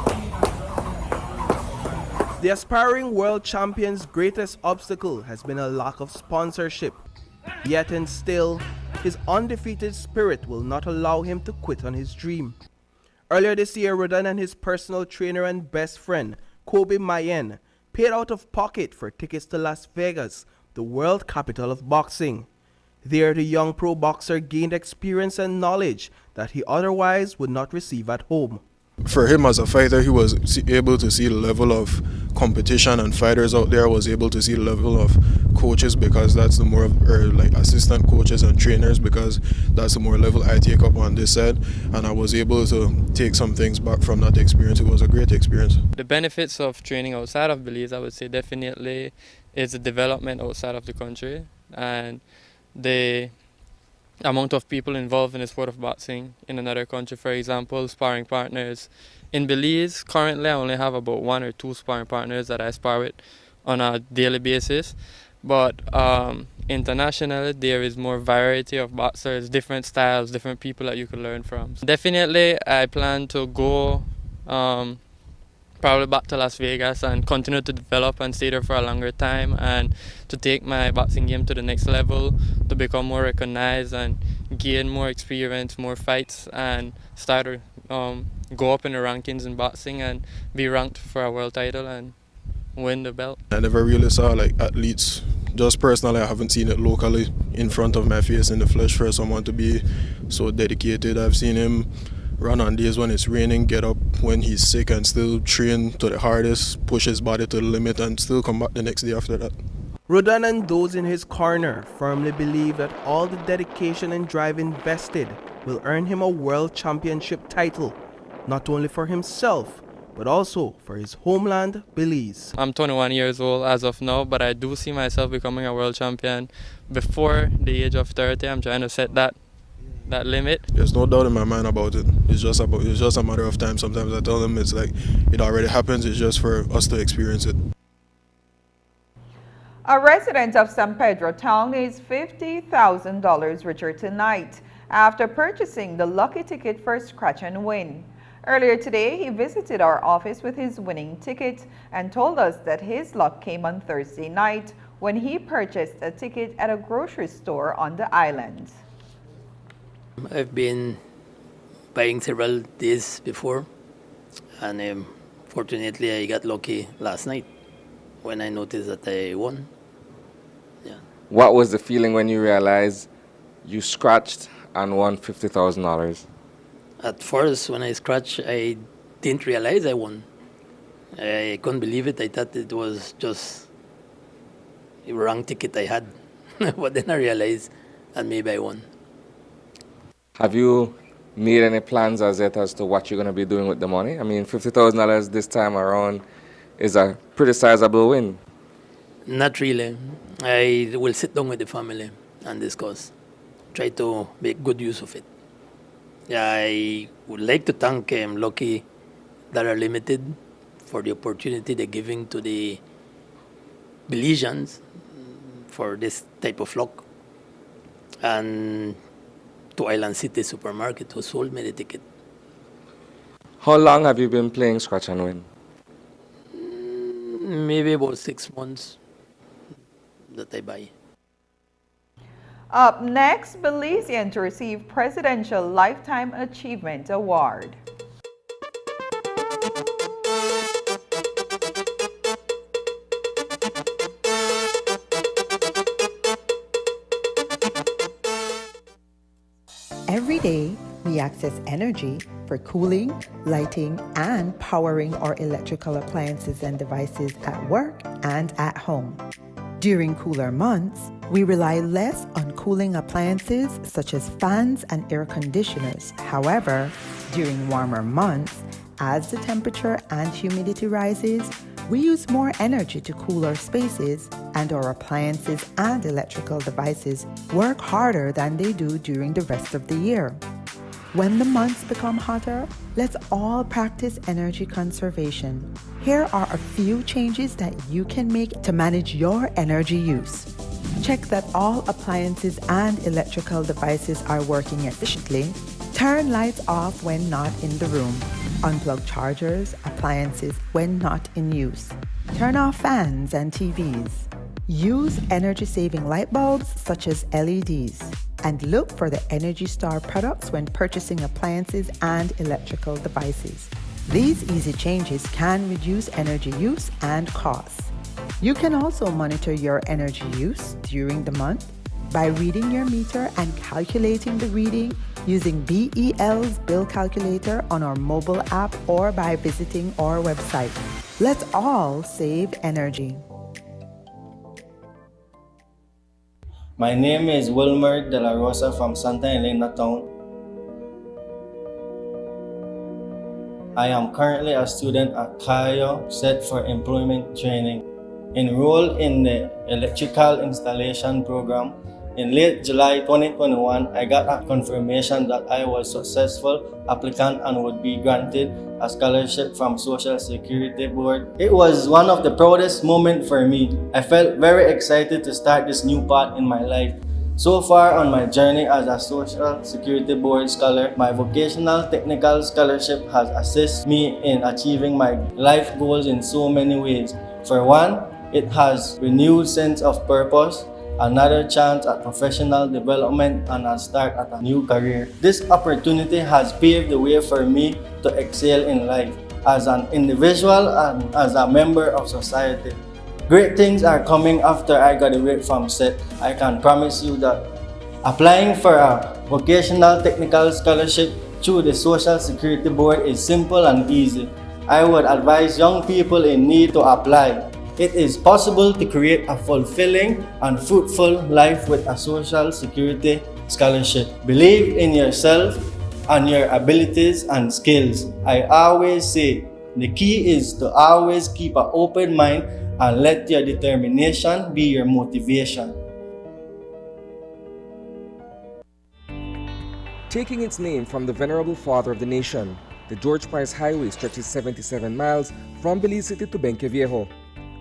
The aspiring world champion's greatest obstacle has been a lack of sponsorship. Yet and still, his undefeated spirit will not allow him to quit on his dream. Earlier this year, Radon and his personal trainer and best friend, Kobe Mayen, paid out of pocket for tickets to Las Vegas, the world capital of boxing. There, the young pro boxer gained experience and knowledge that he otherwise would not receive at home. For him as a fighter, he was able to see the level of competition and fighters out there, was able to see the level of coaches, because that's the more like assistant coaches and trainers, because that's the more level I take up on this side, and I was able to take some things back from that experience. It was a great experience. The benefits of training outside of Belize, I would say definitely is the development outside of the country and the amount of people involved in the sport of boxing in another country. For example, sparring partners. In Belize, currently I only have about 1 or 2 sparring partners that I spar with on a daily basis. But internationally, there is more variety of boxers, different styles, different people that you can learn from. Definitely, I plan to go probably back to Las Vegas and continue to develop and stay there for a longer time, and to take my boxing game to the next level, to become more recognized and gain more experience, more fights, and start to go up in the rankings in boxing and be ranked for a world title and win the belt. I never really saw like athletes, just personally I haven't seen it locally in front of my face in the flesh, for someone to be so dedicated. I've seen him run on days when it's raining, get up when he's sick and still train to the hardest, push his body to the limit and still come back the next day after that. Radon and those in his corner firmly believe that all the dedication and drive invested will earn him a world championship title, not only for himself, but also for his homeland, Belize. I'm 21 years old as of now, but I do see myself becoming a world champion before the age of 30. I'm trying to set that limit. There's no doubt in my mind about it. It's just a matter of time. Sometimes I tell them it's like it already happens. It's just for us to experience it. A resident of San Pedro town is $50,000 richer tonight after purchasing the lucky ticket for Scratch and Win. Earlier today, he visited our office with his winning ticket and told us that his luck came on Thursday night when he purchased a ticket at a grocery store on the island. I've been buying several days before, and fortunately I got lucky last night when I noticed that I won. Yeah. What was the feeling when you realized you scratched and won $50,000? At first, when I scratched, I didn't realize I won. I couldn't believe it. I thought it was just a wrong ticket I had. But then I realized that maybe I won. Have you made any plans as yet as to what you're going to be doing with the money? I mean, $50,000 this time around is a pretty sizable win. Not really. I will sit down with the family and discuss. Try to make good use of it. I would like to thank Lucky Dollar Limited for the opportunity they're giving to the Belizeans for this type of luck, and to Island City Supermarket who sold me the ticket. How long have you been playing Scratch and Win? Maybe about 6 months that I buy. Up next, Belizean to receive Presidential Lifetime Achievement Award. Every day, we access energy for cooling, lighting, and powering our electrical appliances and devices at work and at home. During cooler months, we rely less on cooling appliances such as fans and air conditioners. However, during warmer months, as the temperature and humidity rises, we use more energy to cool our spaces, and our appliances and electrical devices work harder than they do during the rest of the year. When the months become hotter, let's all practice energy conservation. Here are a few changes that you can make to manage your energy use. Check that all appliances and electrical devices are working efficiently. Turn lights off when not in the room. Unplug chargers, appliances when not in use. Turn off fans and TVs. Use energy-saving light bulbs such as LEDs. And look for the Energy Star products when purchasing appliances and electrical devices. These easy changes can reduce energy use and costs. You can also monitor your energy use during the month by reading your meter and calculating the reading using BEL's bill calculator on our mobile app or by visiting our website. Let's all save energy. My name is Wilmer De La Rosa from Santa Elena Town. I am currently a student at Cayo, set for employment training. Enrolled in the electrical installation program. In late July 2021, I got a confirmation that I was a successful applicant and would be granted a scholarship from Social Security Board. It was one of the proudest moments for me. I felt very excited to start this new path in my life. So far on my journey as a Social Security Board scholar, my vocational technical scholarship has assisted me in achieving my life goals in so many ways. For one, it has renewed sense of purpose, another chance at professional development, and a start at a new career. This opportunity has paved the way for me to excel in life as an individual and as a member of society. Great things are coming after I graduate from SET. I can promise you that. Applying for a vocational technical scholarship through the Social Security Board is simple and easy. I would advise young people in need to apply. It is possible to create a fulfilling and fruitful life with a Social Security scholarship. Believe in yourself and your abilities and skills. I always say, The key is to always keep an open mind and let your determination be your motivation. Taking its name from the venerable father of the nation, the George Price Highway stretches 77 miles from Belize City to Benqueviejo.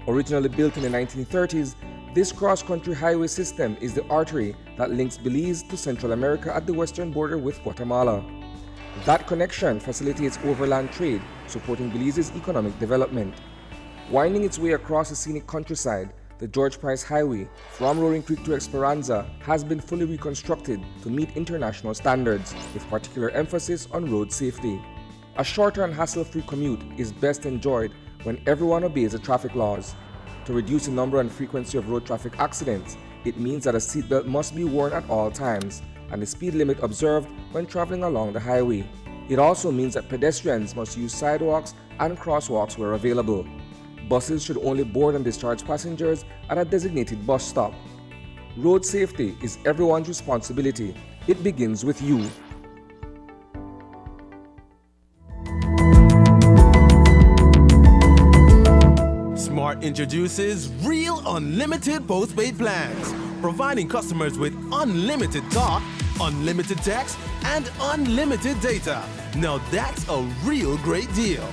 Originally built in the 1930s, this cross-country highway system is the artery that links Belize to Central America at the western border with Guatemala. That connection facilitates overland trade, supporting Belize's economic development. Winding its way across the scenic countryside, the George Price Highway from Roaring Creek to Esperanza has been fully reconstructed to meet international standards, with particular emphasis on road safety. A shorter and hassle-free commute is best enjoyed when everyone obeys the traffic laws. To reduce the number and frequency of road traffic accidents, it means that a seatbelt must be worn at all times and the speed limit observed when traveling along the highway. It also means that pedestrians must use sidewalks and crosswalks where available. Buses should only board and discharge passengers at a designated bus stop. Road safety is everyone's responsibility. It begins with you. Smart introduces Real Unlimited Postpaid Plans, providing customers with unlimited talk, unlimited text, and unlimited data. Now that's a real great deal.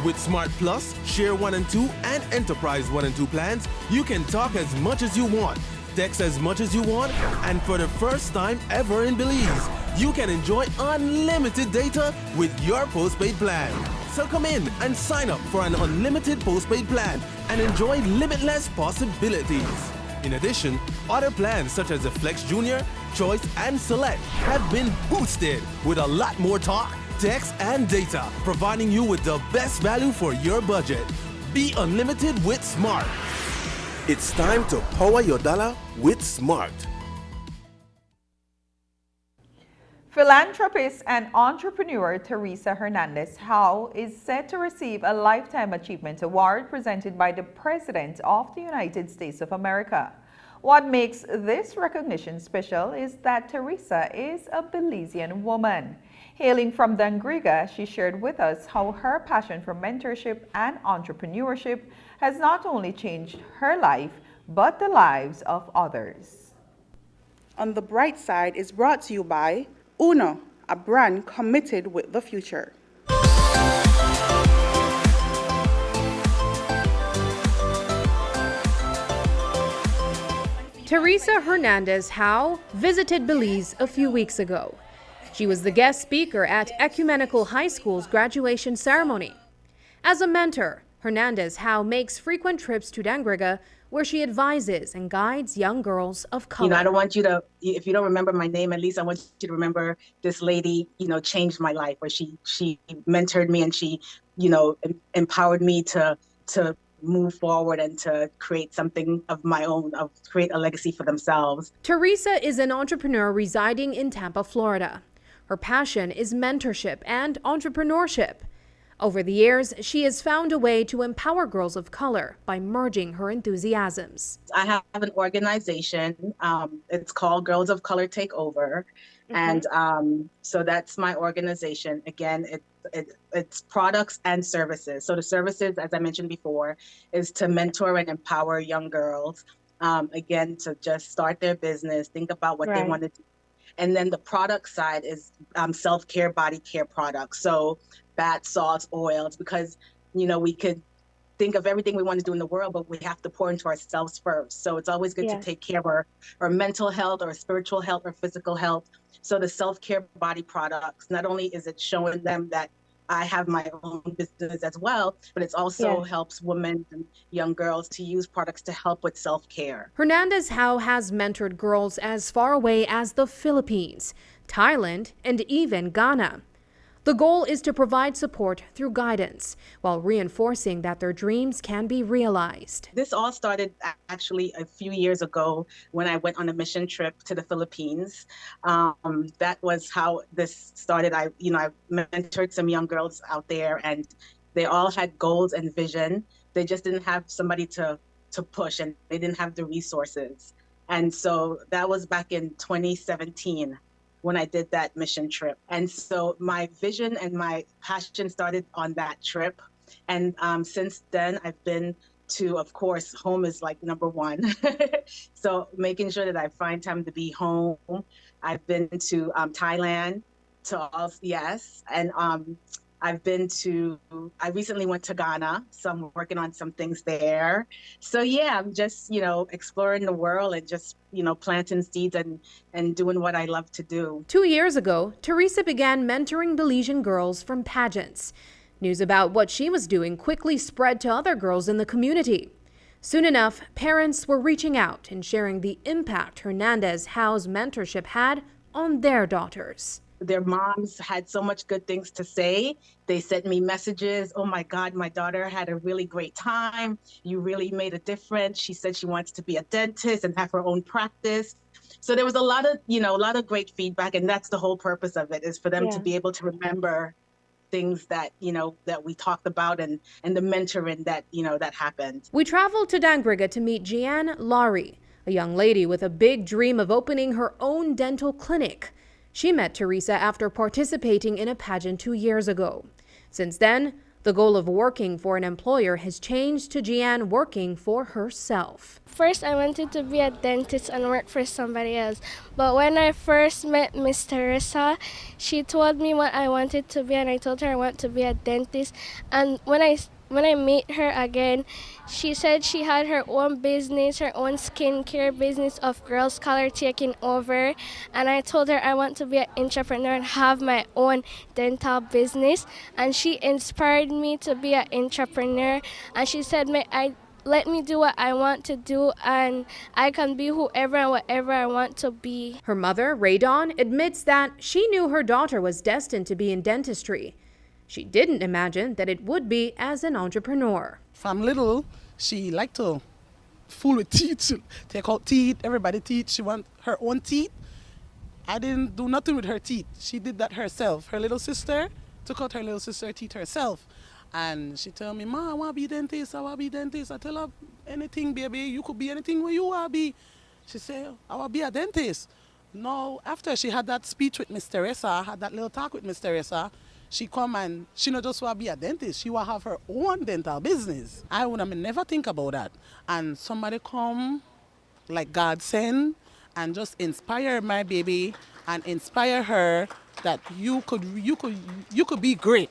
With Smart Plus, Share 1 and 2, and Enterprise 1 and 2 plans, you can talk as much as you want, text as much as you want, and for the first time ever in Belize, you can enjoy unlimited data with your postpaid plan. So come in and sign up for an unlimited postpaid plan and enjoy limitless possibilities. In addition, other plans such as the Flex Junior, Choice, and Select have been boosted with a lot more talk, text, and data, providing you with the best value for your budget. Be unlimited with Smart. It's time to power your dollar with Smart. Philanthropist and entrepreneur Teresa Hernandez Howe is set to receive a Lifetime Achievement Award presented by the President of the United States of America. What makes this recognition special is that Teresa is a Belizean woman. Hailing from Dangriga, she shared with us how her passion for mentorship and entrepreneurship has not only changed her life, but the lives of others. On the Bright Side is brought to you by Uno, a brand committed with the future. Teresa Hernandez Howe visited Belize a few weeks ago. She was the guest speaker at Ecumenical High School's graduation ceremony. As a mentor, Hernandez Howe makes frequent trips to Dangriga, where she advises and guides young girls of color. You know, I don't want you to, if you don't remember my name, at least I want you to remember this lady, you know, changed my life, where she mentored me and she, you know, empowered me to move forward and to create something of my own, create a legacy for themselves. Teresa is an entrepreneur residing in Tampa, Florida. Her passion is mentorship and entrepreneurship. Over the years, she has found a way to empower girls of color by merging her enthusiasms. I have an organization. It's called Girls of Color Take Over. And so that's my organization. Again, it's products and services. So the services, as I mentioned before, is to mentor and empower young girls, again, to just start their business, think about what they want to do. And then the product side is self-care, body care products. So bath salts, oils, because, you know, we could think of everything we want to do in the world, but we have to pour into ourselves first. So it's always good to take care of our mental health or spiritual health or physical health. So the self-care body products, not only is it showing them that I have my own business as well, but it also helps women and young girls to use products to help with self-care. Hernandez Howe has mentored girls as far away as the Philippines, Thailand, and even Ghana. The goal is to provide support through guidance while reinforcing that their dreams can be realized. This all started actually a few years ago when I went on a mission trip to the Philippines. That was how this started. I mentored some young girls out there, and they all had goals and vision. They just didn't have somebody to push, and they didn't have the resources. And so that was back in 2017. When I did that mission trip. And so my vision and my passion started on that trip. And since then, I've been to, of course, home is like number one. So making sure that I find time to be home. I've been to Thailand, to also, yes, and I recently went to Ghana, so I'm working on some things there. So yeah, I'm just, exploring the world and just, planting seeds and doing what I love to do. 2 years ago, Teresa began mentoring Belizean girls from pageants. News about what she was doing quickly spread to other girls in the community. Soon enough, parents were reaching out and sharing the impact Hernandez Howe's mentorship had on their daughters. Their moms had so much good things to say. They sent me messages. Oh my God, my daughter had a really great time. You really made a difference. She said she wants to be a dentist and have her own practice. So there was a lot of great feedback, and that's the whole purpose of it, is for them to be able to remember things that, that we talked about and the mentoring that, that happened. We traveled to Dangriga to meet Jeanne Laurie, a young lady with a big dream of opening her own dental clinic. She met Teresa after participating in a pageant 2 years ago. Since then, the goal of working for an employer has changed to Jeanne working for herself. First, I wanted to be a dentist and work for somebody else. But when I first met Miss Teresa, she told me what I wanted to be, and I told her I want to be a dentist. And when I met her again, she said she had her own business, her own skincare business of Girls Color taking over. And I told her I want to be an entrepreneur and have my own dental business. And she inspired me to be an entrepreneur. And she said, let me do what I want to do, and I can be whoever and whatever I want to be. Her mother, Raydon, admits that she knew her daughter was destined to be in dentistry. She didn't imagine that it would be as an entrepreneur. From little, she liked to fool with teeth, take out teeth, everybody teeth. She want her own teeth. I didn't do nothing with her teeth. She did that herself. Her little sister took out her little sister's teeth herself. And she told me, Ma, I want to be dentist, I want to be dentist. I tell her, anything, baby, you could be anything where you want to be. She said, I want to be a dentist. Now, after she had that speech with Miss Teresa, had that little talk with Miss Teresa, she come and she not just want to be a dentist, she want to have her own dental business. I would have never think about that. And somebody come, like God send, and just inspire my baby and inspire her that you could be great.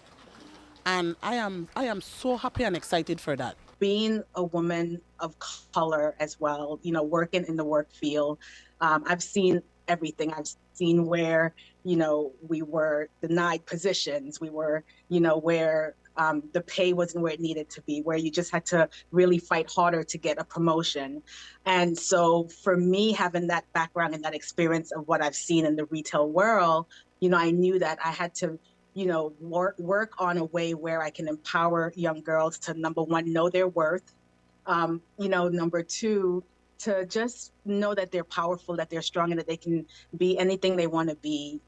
And I am so happy and excited for that. Being a woman of color as well, working in the work field, I've seen everything. I've seen where, we were denied positions. We were, where the pay wasn't where it needed to be, where you just had to really fight harder to get a promotion. And so for me, having that background and that experience of what I've seen in the retail world, I knew that I had to work on a way where I can empower young girls to, number one, know their worth, number two, to just know that they're powerful, that they're strong, and that they can be anything they want to be.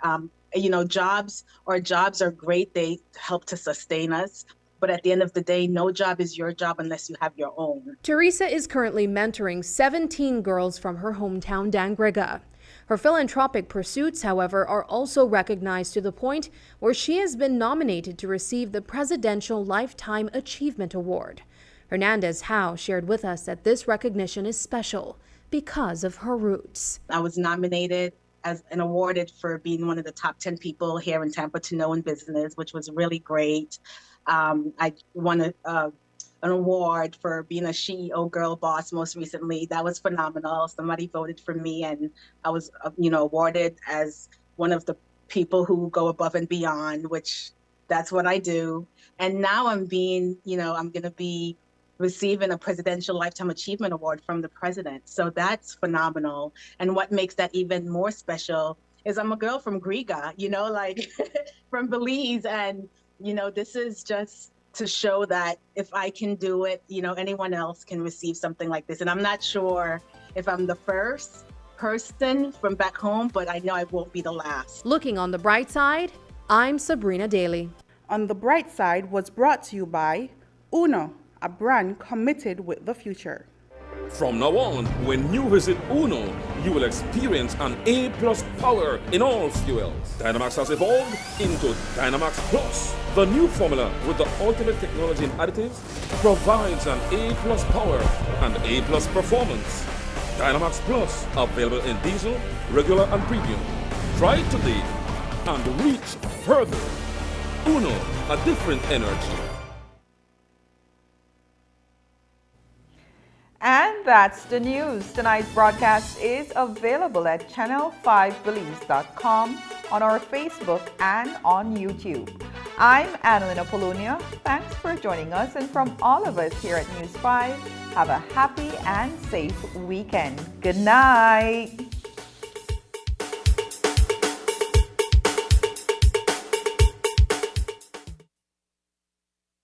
Jobs are great. They help to sustain us. But at the end of the day, no job is your job unless you have your own. Teresa is currently mentoring 17 girls from her hometown, Dangriga. Her philanthropic pursuits, however, are also recognized to the point where she has been nominated to receive the Presidential Lifetime Achievement Award. Hernandez Howe shared with us that this recognition is special because of her roots. I was nominated and awarded for being one of the top 10 people here in Tampa to know in business, which was really great. I won an award for being a CEO Girl Boss most recently. That was phenomenal. Somebody voted for me, and I was, awarded as one of the people who go above and beyond, which that's what I do. And now I'm going to be receiving a Presidential Lifetime Achievement Award from the president. So that's phenomenal. And what makes that even more special is I'm a girl from Griga, from Belize. And, this is just to show that if I can do it, anyone else can receive something like this. And I'm not sure if I'm the first person from back home, but I know I won't be the last. Looking on the bright side, I'm Sabrina Daly. On the Bright Side was brought to you by Uno, a brand committed with the future. From now on, when you visit Uno, you will experience an A+ power in all fuels. Dynamax has evolved into Dynamax Plus. The new formula with the ultimate technology and additives provides an A+ power and A+ performance. Dynamax Plus, available in diesel, regular and premium. Try it today and reach further. Uno, a different energy. And that's the news. Tonight's broadcast is available at channel5belize.com, on our Facebook and on YouTube. I'm Annalyn Apollonia. Thanks for joining us, and from all of us here at News 5, have a happy and safe weekend. Good night.